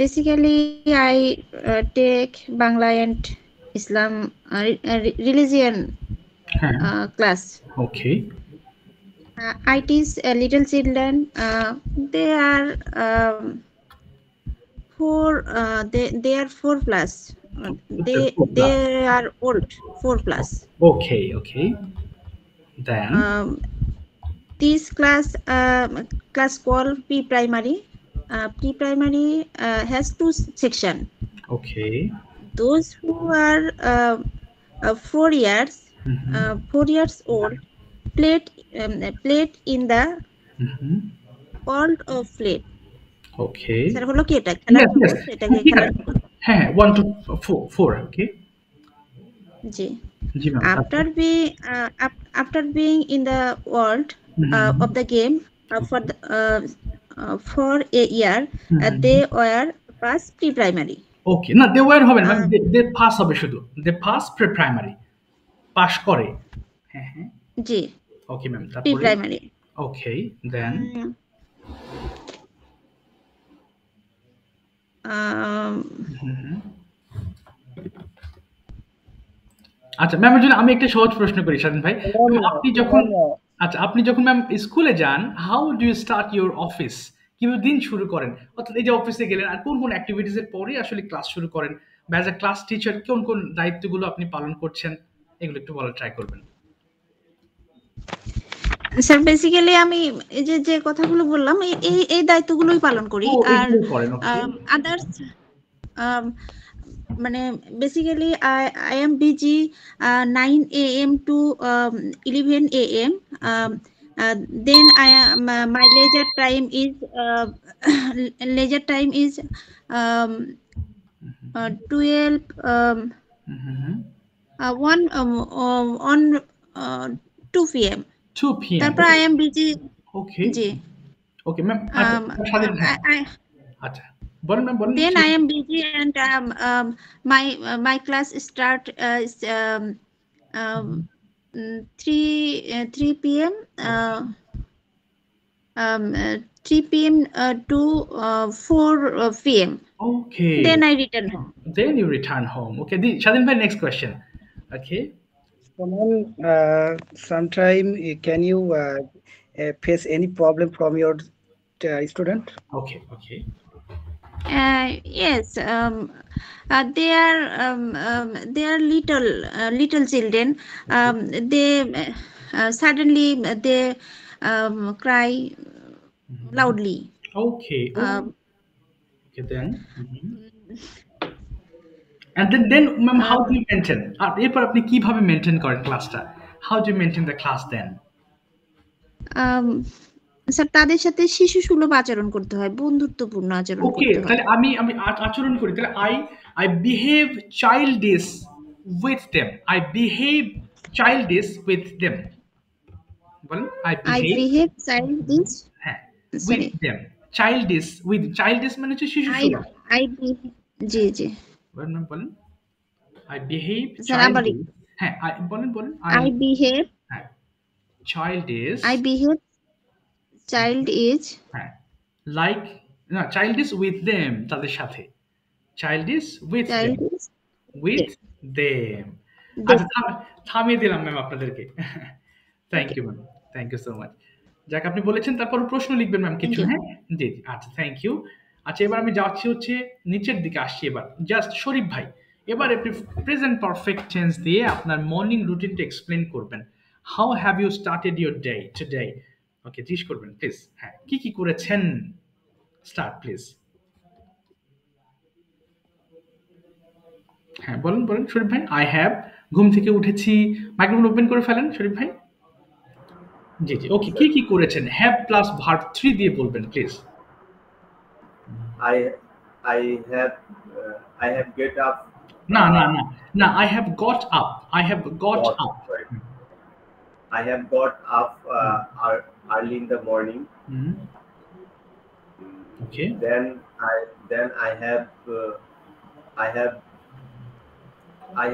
Basically, I take Bangla and Islam religion class. Okay. I teach little children. They are they are 4 plus. They are old, 4 plus. Okay. Then this class called pre-primary. Pre-primary has 2 sections. Okay. Those who are 4 years old played in the world of play. Okay. Sir, হলো কি এটা খেলার এটাকে খেলার হ্যাঁ 1 to 4 okay. G G ma'am. after being in the world of the game for a year, they were pass pre-primary. Okay, না they were হবে না, they pass হবে শুধু, they pass pre-primary, পাস করে। হ্যাঁ জি ওকে ম্যাম, তারপরে pre-primary. Okay, then আচ্ছা ম্যামের জন্য আমি একটা সহজ প্রশ্ন করি স্বাধীন ভাই। আপনি যখন ম্যাম স্কুলে যান, how do you start your office? কিভাবে দিন শুরু করেন? অর্থাৎ এই যে অফিসে গেলেন, আর কোন অ্যাক্টিভিটিস এর পরে আসলে ক্লাস শুরু করেন, বা অ্যাজ এ ক্লাস টিচার কোন দায়িত্বগুলো আপনি পালন করছেন, এগুলো একটু বলার ট্রাই করবেন। স্যার বেসিক্যালি আমি এই যে কথাগুলো বললাম এই দায়িত্বগুলোই পালন করি। আর আদার্স মানে basically I am busy 9 AM to 11 AM. Then my leisure time is 12 on 2 PM. 2 PM. তারপর I am busy. Okay. G. Okay ma'am. আচ্ছা বলেন ম্যাম বলেন। Then I am busy and my class start 3 PM 3 PM to 4 PM. Okay. Then I return home. Then you return home. Okay. Shadin bhai, next question. Okay. Sometime can you face any problem from your student? Okay, okay. Yes, they are little children. They suddenly they cry loudly. Okay, okay then. And then ma'am, how do you maintain? এরপর আপনি কিভাবে maintain করেন ক্লাসটা? How do you maintain the class then? Sir তাদের সাথে শিশু সুলভ আচরণ করতে হয়, বন্ধুত্বপূর্ণ আচরণ ওকে, করতে হয়। তাহলে আমি আচরণ করি, তাহলে I behave childish with them. I behave childish with them. বলেন I behave childish. হ্যাঁ, Sorry. with them. Childish মানে হচ্ছে শিশু সুলভ। I behave, জি বলেন I behave স্যার আবার childish। হ্যাঁ, বলেন I behave হ্যাঁ childish। I behave childish হ্যাঁ, like না, childish with them, তাদের সাথে। childish with them, with them। আচ্ছা, থামিয়ে দিলাম ম্যাম আপনাদেরকে। Thank you ma'am, thank you so much. যাক, আপনি বলেছেন, তারপর প্রশ্ন লিখবেন ম্যাম কিছু। হ্যাঁ জি, আচ্ছা থ্যাংক ইউ। আচ্ছা, এবার আমি যাচ্ছি হচ্ছে নিচের দিকে আসছি। এবার জাস্ট শরীফ ভাই, এবার আপনি প্রেজেন্ট পারফেক্ট টেন্স দিয়ে আপনার মর্নিং রুটিনটা এক্সপ্লেন করবেন। How have you started your day today? Okay, জিজ্ঞেস করবেন প্লিজ। হ্যাঁ, কি করেছেন? Start please. হ্যাঁ, বলেন শরীফ ভাই। আই হ্যাভ, ঘুম থেকে উঠেছি। মাইক্রোফোন ওপেন করে ফেলেন শরীফ ভাই। জি ওকে, কি করেছেন? হ্যাভ প্লাস ভার্ব 3 দিয়ে বলবেন please. I have get up. না, I have got up. I have got up. Right. I have got up early in the morning. Okay. Then I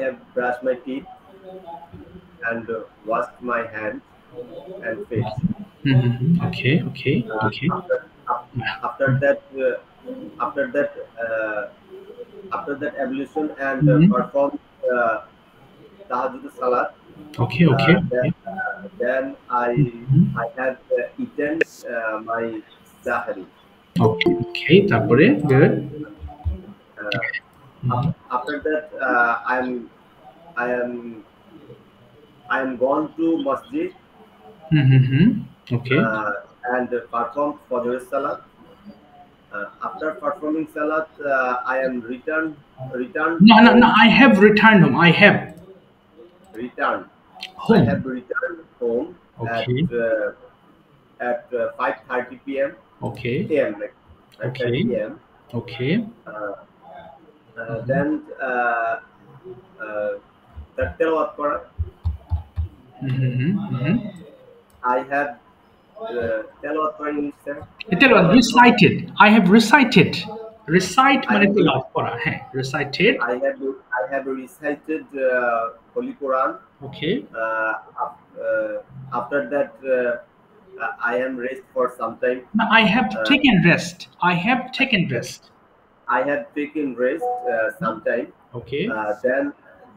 have brushed my teeth and washed my hands and face. Okay. After that ablution and perform tahajjud salat. Okay. Then I have eaten my sahari. Okay. তারপরে good. After that I am gone to masjid. Okay. And perform Fajr salat. After performing salat, I am returned. No, I have returned home. I have returned home. Okay. At 5:30 p.m. Okay. a.m. Okay. p.m. Okay. Then tilawat kora. I have tilawat kora in recited. I have recited. Recite মানে tilawat kora. হ্যাঁ, recited. I have recited Holy Quran. Okay. After that I am rest for some time. No, I have taken rest. I have taken rest some time. Okay.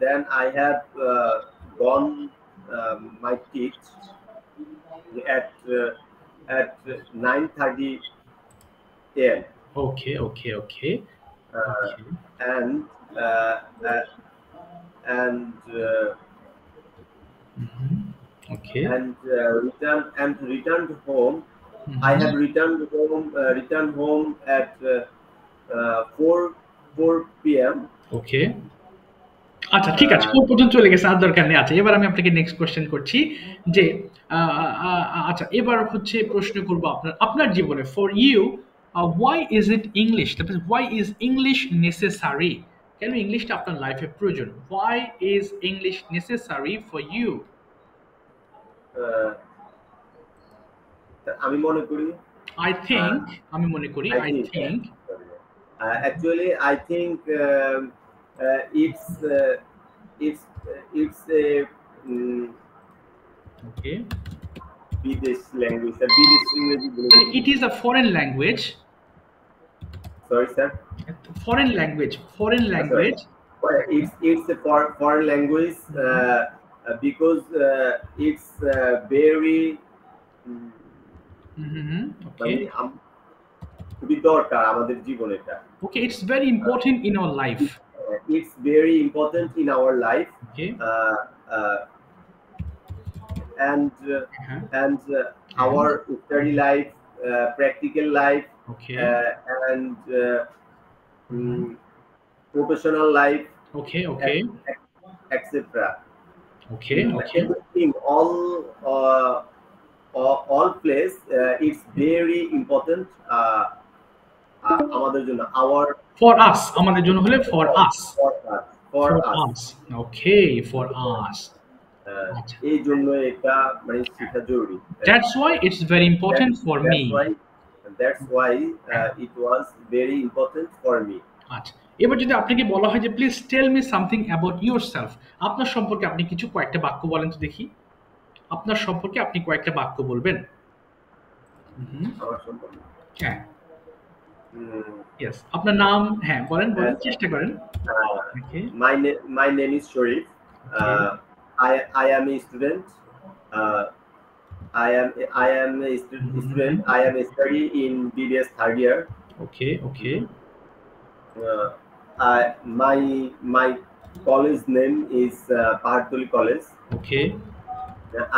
Then I have gone my teeth at 9:30 a.m. Okay. Okay. And returned home. I have returned home at 4 p.m. Okay. আচ্ছা, ঠিক আছে, কোন পর্যন্ত চলে গেছে, আর দরকার নেই। আচ্ছা, এবার আমি আপনাকে নেক্সট কোশ্চেন করছি যে আচ্ছা, এবার হচ্ছে প্রশ্ন করব আপনার জীবনে, for you why is it English? Why is English necessary? কেন ইংলিশটা আপনার লাইফে প্রয়োজন? Why is English necessary for you? আমি মনে করি actually I think it's a okay, Bidesh language. It is a foreign language. Sorry, sir. Foreign language. It's a foreign language because it's very Okay. খুবই দরকার আমাদের জীবনে এটা। Okay, it's very important in our life. It's very important in our life. Okay. And our study life, practical life, Okay. And professional life. Okay. Etc. Okay. Everything, all place, it's very important আমাদের জন্য, for us, আমাদের জন্য হলে for us. For us. Okay, for us. এই জন্য এটা মানে শেখা জরুরি। That's why it's very important for me. That's why it was very important for me. আচ্ছা, এবার যদি আপনাকে বলা হয় যে please tell me something about yourself, আপনার সম্পর্কে আপনি কিছু কয়েকটা বাক্য বলেন তো দেখি। আপনার সম্পর্কে আপনি কয়েকটা বাক্য বলবেন। আমার সম্পর্কে? হ্যাঁ। Yes, আপনার নাম হ্যাঁ বলেন, চেষ্টা করেন। My name is Sharif. I am a student. I am a student. I am study in BBS third year. Okay. My college name is Pahartoli College. Okay.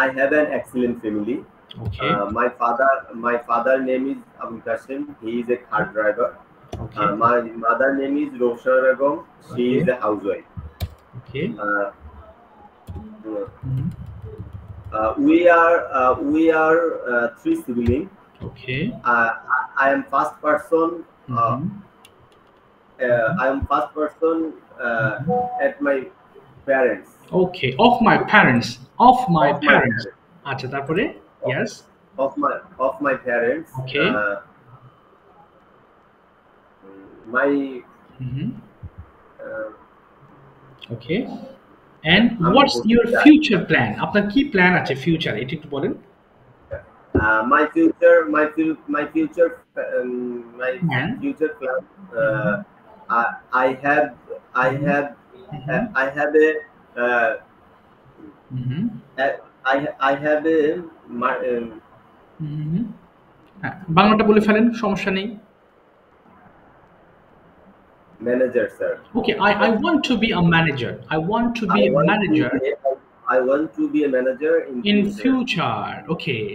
I have an excellent family. Okay. My father name is Abul Qasim. He is a car driver. Okay. My mother name is Roshna Begum. She is a housewife. Okay. We are three siblings. Okay. I am first person. I am first person at my parents. Okay, of my parents. আচ্ছা, তারপরে yes. Of my parents. Okay. Okay. And what's your future plan? আপনার কি plan আছে future, এটা একটু বলেন। My future plan. I have a বাংলাটা বলে ফেলেন, সমস্যা নেই। Manager, sir. Okay, I want to be a manager. I want to be a manager in future. Okay.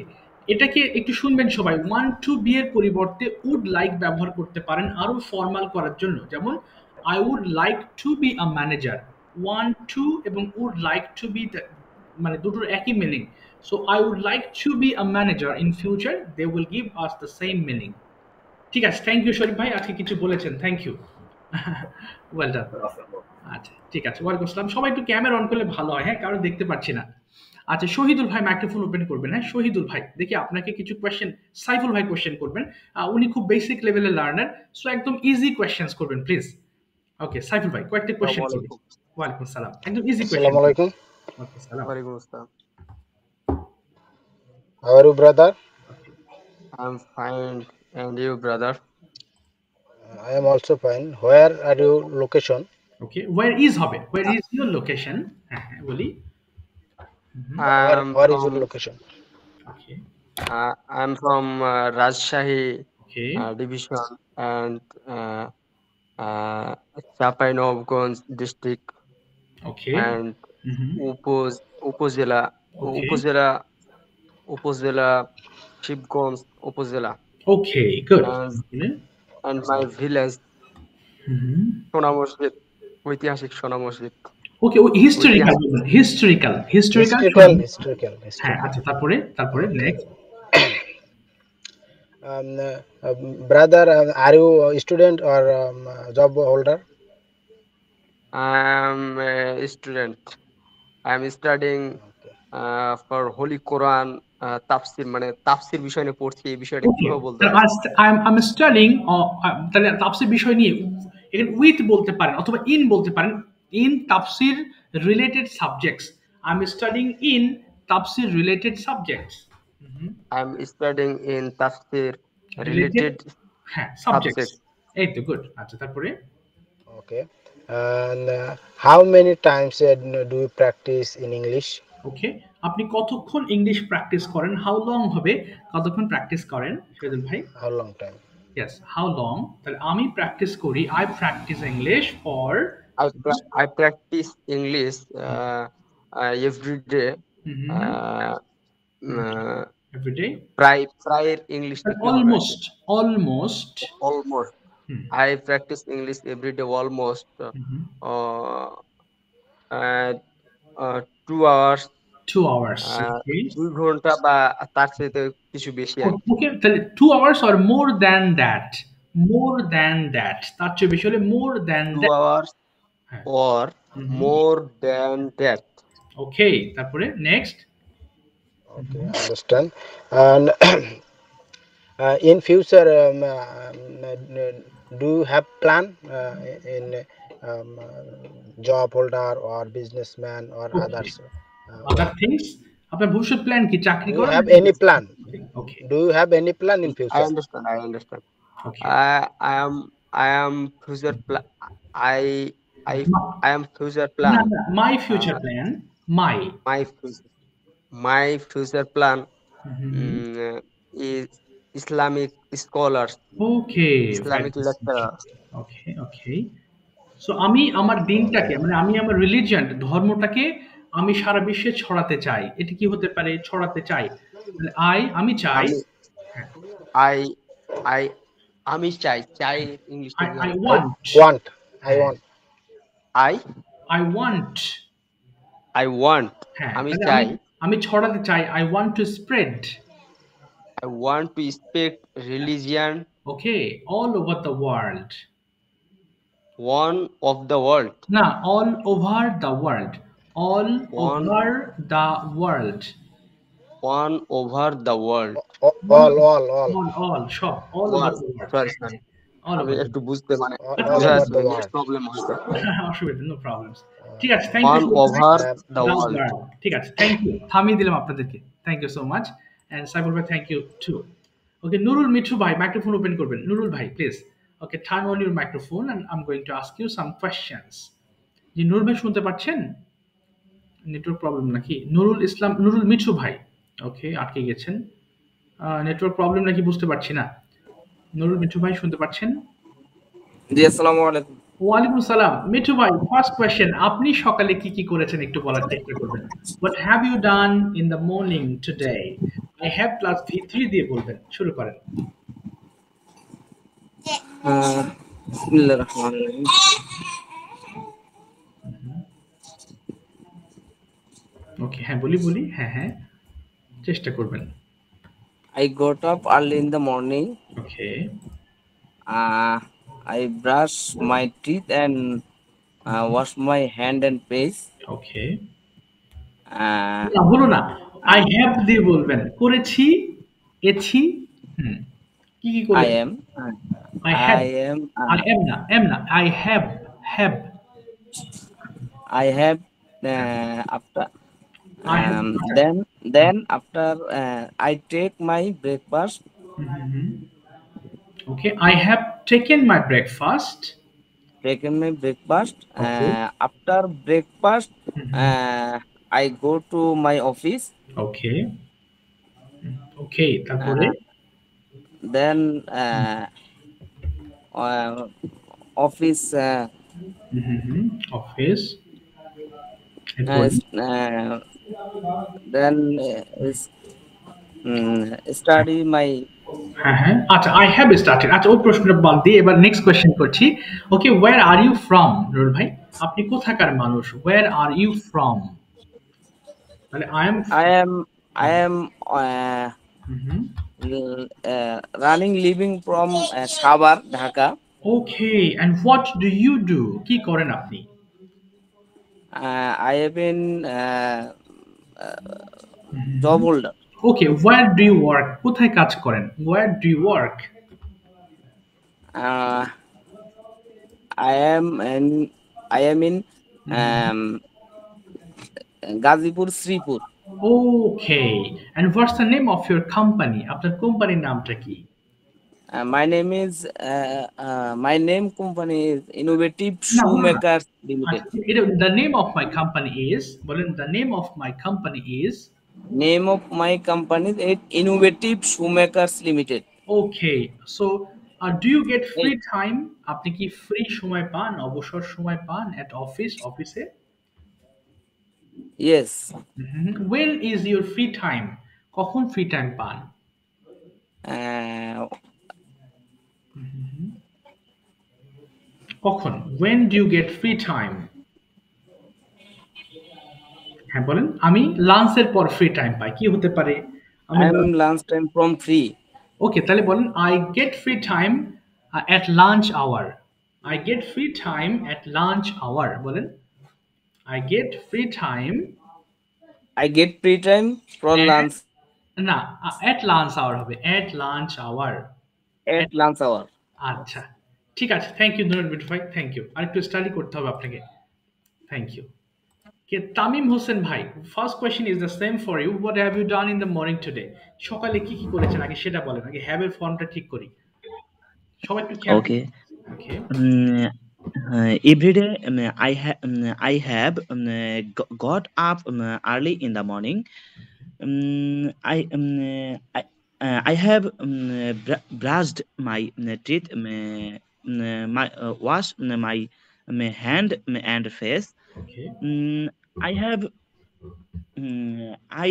এটাকে একটু শুনবেন সবাই। want to be এর পরিবর্তে would like ব্যবহার করতে পারেন আরো ফর্মাল করার জন্য। যেমন I would like to be a manager. want to এবং would like to be মানে দুটোর একই meaning. So I would like to be a manager in future. They will give us the same meaning. ঠিক আছে, thank you Sharif ভাই, আজকে কিছু বলেছেন, থ্যাংক ইউ। Well done. আচ্ছা ঠিক আছে, ওয়ালাইকুম আসসালাম। সবাই একটু ক্যামেরা অন করলে ভালো হয়, হ্যাঁ, কারণ দেখতে পাচ্ছি না। আচ্ছা, শহীদুল ভাই মাইক্রোফোন ওপেন করবেন। হ্যাঁ শহীদুল ভাই, দেখি আপনাকে কিছু কোয়েশ্চেন সাইফুল ভাই কোয়েশ্চেন করবেন। উনি খুব বেসিক লেভেলের লার্নার, সো একদম ইজি কোয়েশ্চেনস করবেন প্লিজ। ওকে সাইফুল ভাই, কয়েকটা কোয়েশ্চেন করবেন। ওয়ালাইকুম আসসালাম, একদম ইজি কোয়েশ্চেন। আসসালামু আলাইকুম। ওয়ালাইকুম আসসালাম। How are you, brother? I'm fine, and you, brother? I am also fine. Where are your location? Okay, where is হবে, where is your location? হ্যাঁ বলি। Where is your location? Okay. I'm from Rajshahi Okay. division and Chapai-Nabganj district. Okay. And Upozela Shibganj Upozela. Okay, good. And my village Sona Masjid, ঐতিহাসিক সোনা মসজিদ। ওকে, historical হ্যাঁ। আচ্ছা, তারপরে next. Brother, are you a student or job holder? I am a student. I am studying for Holy Quran তাফসীর, মানে তাফসীর বিষয় নিয়ে পড়ছি। এই বিষয়টা কিভাবে বলতে পারেন? I'm studying, তাহলে তাফসীর বিষয় নিয়ে এখানে উইথ বলতে পারেন অথবা ইন বলতে পারেন। in tafsir related subjects. I'm studying in tafsir related subjects. I'm studying in tafsir related subjects. এই তো গুড। আচ্ছা তারপরে okay, And how many times do you practice in English? ওকে, আপনি কতক্ষণ ইংলিশ প্র্যাকটিস করেন? হাউ লং হবে কতক্ষণ practice করেন শহীদুল ভাই? How long time? Yes, how long. তাহলে আমি প্র্যাকটিস করি, I practice English for I practice English every day. Every day? Prior English. Almost. I practice English every day almost 2 hours. 2 hours. Okay. 2 ঘন্টা বা তার চেয়ে কিছু বেশি আর কি। Okay, তাহলে 2 hours or more than that? More than that. তার চেয়ে বেশি হলে more than 2 that. hours or more than that. Okay, তারপরে next. Okay, understand. And in future, do you have plan in job holder or businessman or others? Other things? আপনার ভবিষ্যৎ plan কি? চাকরি Do you করার? have any plan? Okay. Do you have any plan in future? I understand. Okay. I am future plan. I am future plan. No, my future plan. My future plan is Islamic scholars. Okay. Islamic lecturers. Okay. So আমি আমার দিনটাকে মানে আমি আমার religion ধর্মটাকে আমি সারা বিশ্বে ছড়াতে চাই। এটা কি হতে পারে? ছড়াতে চাই। মানে আমি চাই। আমি চাই ইংলিশ I want. আমি চাই। আমি ছড়াতে চাই। I want to spread. I want to spread religion. Okay, all over the world. One of the world. No, all over the world. All over the world. One over the world. All. Sure. All over the world. Sorry. আমি একটু বুঝতে মানে problem হচ্ছে। অসুবিধা, no problems. ঠিক আছে, thank you. All over the world. ঠিক আছে, থ্যাংক ইউ। থামিয়ে দিলাম আপনাদেরকে। Thank you so much. And Saiful bhai, thank you too. Okay, Nurul Mithu bhai, microphone open করবেন। Nurul bhai, please. Okay, turn on your microphone and I'm going to ask you some questions. জি, নুরুল ভাই শুনতে পাচ্ছেন? Network problem নাকি? নুরুল মিঠু ভাই। ওকে, আটকে গেছেন। Network problem নাকি বুঝতে পারছি না। নুরুল মিঠু ভাই শুনতে পাচ্ছেন? জি, আসসালামু আলাইকুম। ওয়ালাইকুম সালাম। মিঠু ভাই, ফার্স্ট কোয়েশ্চেন, আপনি সকালে কি করেছেন একটু বলার চেষ্টা করবেন। What have you done in the morning today? I have plus V3 দিয়ে বলবেন। শুরু করেন। বিসমিল্লাহির রহমানির রহিম। ওকে, হ্যাঁ বলি। হ্যাঁ চেষ্টা করবেন। I got up early in the morning. Okay. I brush my teeth and wash my hand and face. Okay. হলো না, I have দিয়ে বলবেন। করেছি, এছি, কি করলেন? I have after then after I take my breakfast. Okay, I have taken my breakfast. Okay. After breakfast, I go to my office. Okay, তারপরে then office then study my আচ্ছা, I have started. আচ্ছা, ওই প্রশ্নটা বাদ দিয়ে এবার next question করছি। ওকে, where are you from? Nurul ভাই, আপনি কোথাকার মানুষ? Where are you from? মানে I am running living from Sabar, Dhaka. Okay, and what do you do? কি করেন আপনি? I have been job holder. Okay, where do you work? কোথায় কাজ করেন? Where do you work? I am in Gazipur, Sripur. Okay, and what's the name of your company? আপনার কোম্পানির নামটা কি? My name is my name company is Innovative না বলুন না। Shoemakers Limited. আচ্ছা, এটা the name of my company is, বলেন the name of my company is, Name of my company is Innovative Shoemakers Limited. okay. So do you get free time? আপনি কি free সময় পান, অবসর সময় পান at অফিসে? Yes. When is your free time? কখন ফ্রি টাইম পান? কখন? When do you get free time? হ্যাঁ বলেন। আমি লাঞ্চের পর ফ্রি টাইম পাই। কি হতে পারে? I am lunch time from free. ওকে, তাহলে বলেন I get free time at lunch hour. I get free time at lunch hour. বলেন I get free time. I get free time from lunch. না, at lunch hour হবে, at lunch hour. At lunch hour. আচ্ছা, ঠিক আছে। Thank you Nurul ভাই, thank you. আরেকটু study করতে হবে আপনাকে। Thank you. তামিম হোসেন ভাই, first question is the same for you. What have you done in the morning today? সকালে কি কি করেছেন আগে সেটা বলেন। আগে হ্যাভ এর ফর্মটা ঠিক করি। সবাই একটু খেয়াল। Okay. Every day I have got up early in the morning. I have brushed my teeth, washed my hand and face. Okay. I have I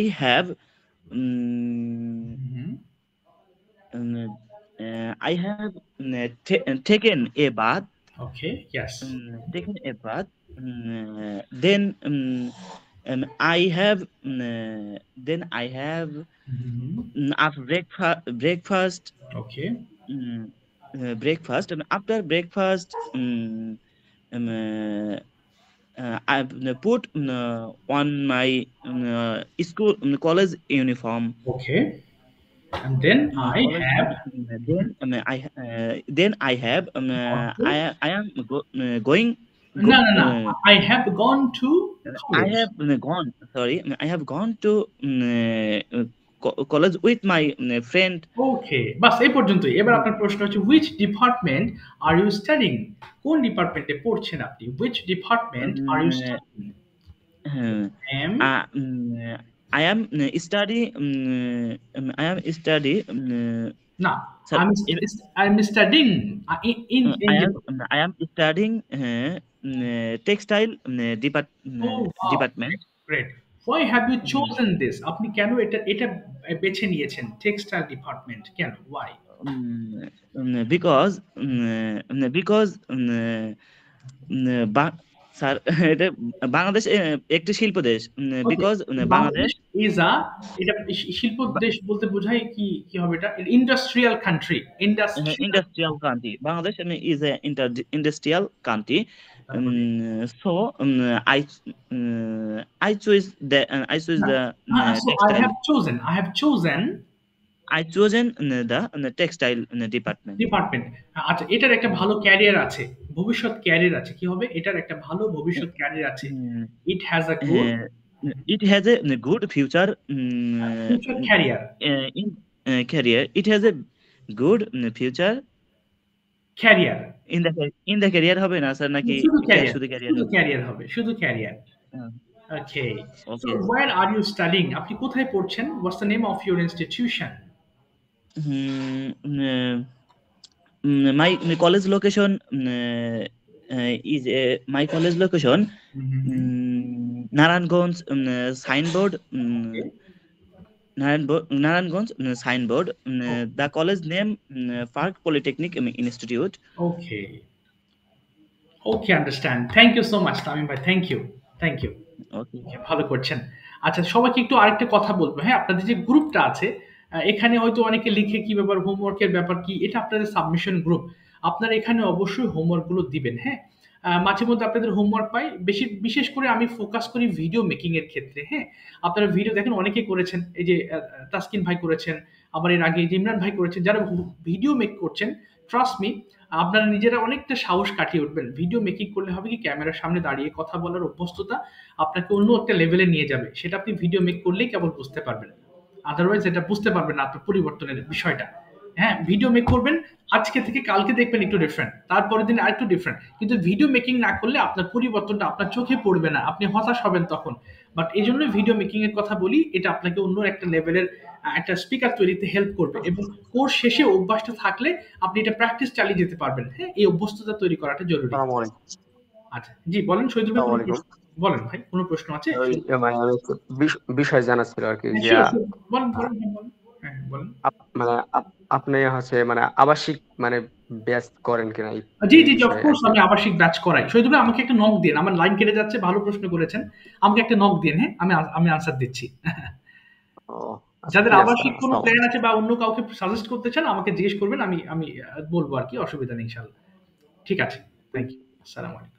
have taken a bath. Okay. Yes. Taken a bath. Then I have after breakfast. Okay. Breakfast, and after breakfast, I put on my school college uniform. Okay. And then I have. I am going. No. I have gone to college. I have gone to college with my friend. Okay, বাস এই পর্যন্তই। এবার আপনার প্রশ্ন হচ্ছে which department are you studying? কোন ডিপার্টমেন্টে পড়ছেন আপনি? Which department are you studying? I am study. No, I'm studying I am studying textile department. Great. Why have you chosen this? আপনি কেন এটা বেছে নিয়েছেন? টেক্সটাইল ডিপার্টমেন্ট কেন? Why? Because স্যার এটা বাংলাদেশ একটি শিল্প দেশ। বিকজ বাংলাদেশ ইজ আ, এটা শিল্প দেশ বলতে বোঝায় কি হবে এটা? Industrial country. Industrial country. Bangladesh is a industrial country. So I choose the textile. I have chosen the textile department. আচ্ছা, এটার একটা ভালো ক্যারিয়ার আছে, ভবিষ্যৎ ক্যারিয়ার আছে। কি হবে? এটার একটা ভালো ভবিষ্যৎ ক্যারিয়ার আছে। It has a good future career. Career. It has a good future career. In the career হবে না স্যার, নাকি শুধু ক্যারিয়ার হবে? শুধু career. Okay. So where are you studying? আপনি কোথায় পড়ছেন? What's the name of your institution? My college location is my college location Narayanganj signboard. Narayanganj signboard. The college name Park Polytechnic Institute. Okay, understand. Thank you so much, Tamim bhai. Thank you. Okay, ভালো করছেন। আচ্ছা, সবাইকে একটু আরেকটা কথা বলবো। হ্যাঁ, আপনাদের যে গ্রুপটা আছে এখানে হয়তো অনেকে লিখে কি ব্যাপার, হোমওয়ার্কের ব্যাপার কি, এটা আপনাদের সাবমিশন গ্রুপ। আপনারা এখানে অবশ্যই হোমওয়ার্ক গুলো দিবেন। হ্যাঁ, মাঝে মধ্যে আপনাদের হোমওয়ার্ক পাই, বিশেষ করে আমি ফোকাস করি ভিডিও মেকিং এর ক্ষেত্রে। হ্যাঁ, আপনারা ভিডিও দেখেন, অনেকেই করেছেন, এই যে তাসকিন ভাই করেছেন, আবার এর আগে ইমরান ভাই করেছেন। যারা ভিডিও মেক করছেন, ট্রাস্ট মি, আপনারা নিজেরা অনেকটা সাহস কাটিয়ে উঠবেন। ভিডিও মেকিং করলে হবে কি, ক্যামেরার সামনে দাঁড়িয়ে কথা বলার অভ্যস্ততা আপনাকে অন্য একটা লেভেলে নিয়ে যাবে। সেটা আপনি ভিডিও মেক করলেই কেবল বুঝতে পারবেন, আদারওয়াইজ এটা বুঝতে পারবেন না আপনার পরিবর্তনের বিষয়টা। হ্যাঁ, ভিডিও মেক করবেন, আজকে থেকে কালকে দেখবেন একটু ডিফারেন্ট, তারপরের দিন আরেকটু ডিফারেন্ট, কিন্তু ভিডিও মেকিং না করলে আপনার পরিবর্তনটা আপনার চোখে পড়বে না, আপনি হতাশ হবেন তখন। বাট এই জন্য ভিডিও মেকিং এর কথা বলি, এটা আপনাকে অন্য একটা লেভেলের একটা স্পিকার তৈরিতে হেল্প করবে, এবং কোর্স শেষে অভ্যাসটা থাকলে আপনি এটা প্র্যাকটিস চালিয়ে যেতে পারবেন। হ্যাঁ, এই অভ্যস্ততা তৈরি করাটা জরুরি। আচ্ছা, জি বলেন শহীদুল ভাই, বলেন ভাই, কোনো প্রশ্ন আছে? বিষয় জানা ছিল আর কি, যে বলেন বলেন বলেন। হ্যাঁ বলেন। মানে আপনি হচ্ছে মানে আবাসিক মানে ব্যাচ করেন কিনা? জি জি জি, অফকোর্স আমি আবাসিক ব্যাচ করাই। শহীদুল ভাই আমাকে একটা নক দিন, আমার লাইন কেটে যাচ্ছে, ভালো প্রশ্ন করেছেন, আমাকে একটা নক দিন। হ্যাঁ, আমি আনসার দিচ্ছি। যাদের আবাসিক কোনো প্ল্যান আছে বা অন্য কাউকে সাজেস্ট করতে চান আমাকে জিজ্ঞেস করবেন, আমি বলবো আর কি, অসুবিধা নেই ইনশাআল্লাহ। ঠিক আছে, থ্যাংক ইউ, আসসালামু আলাইকুম।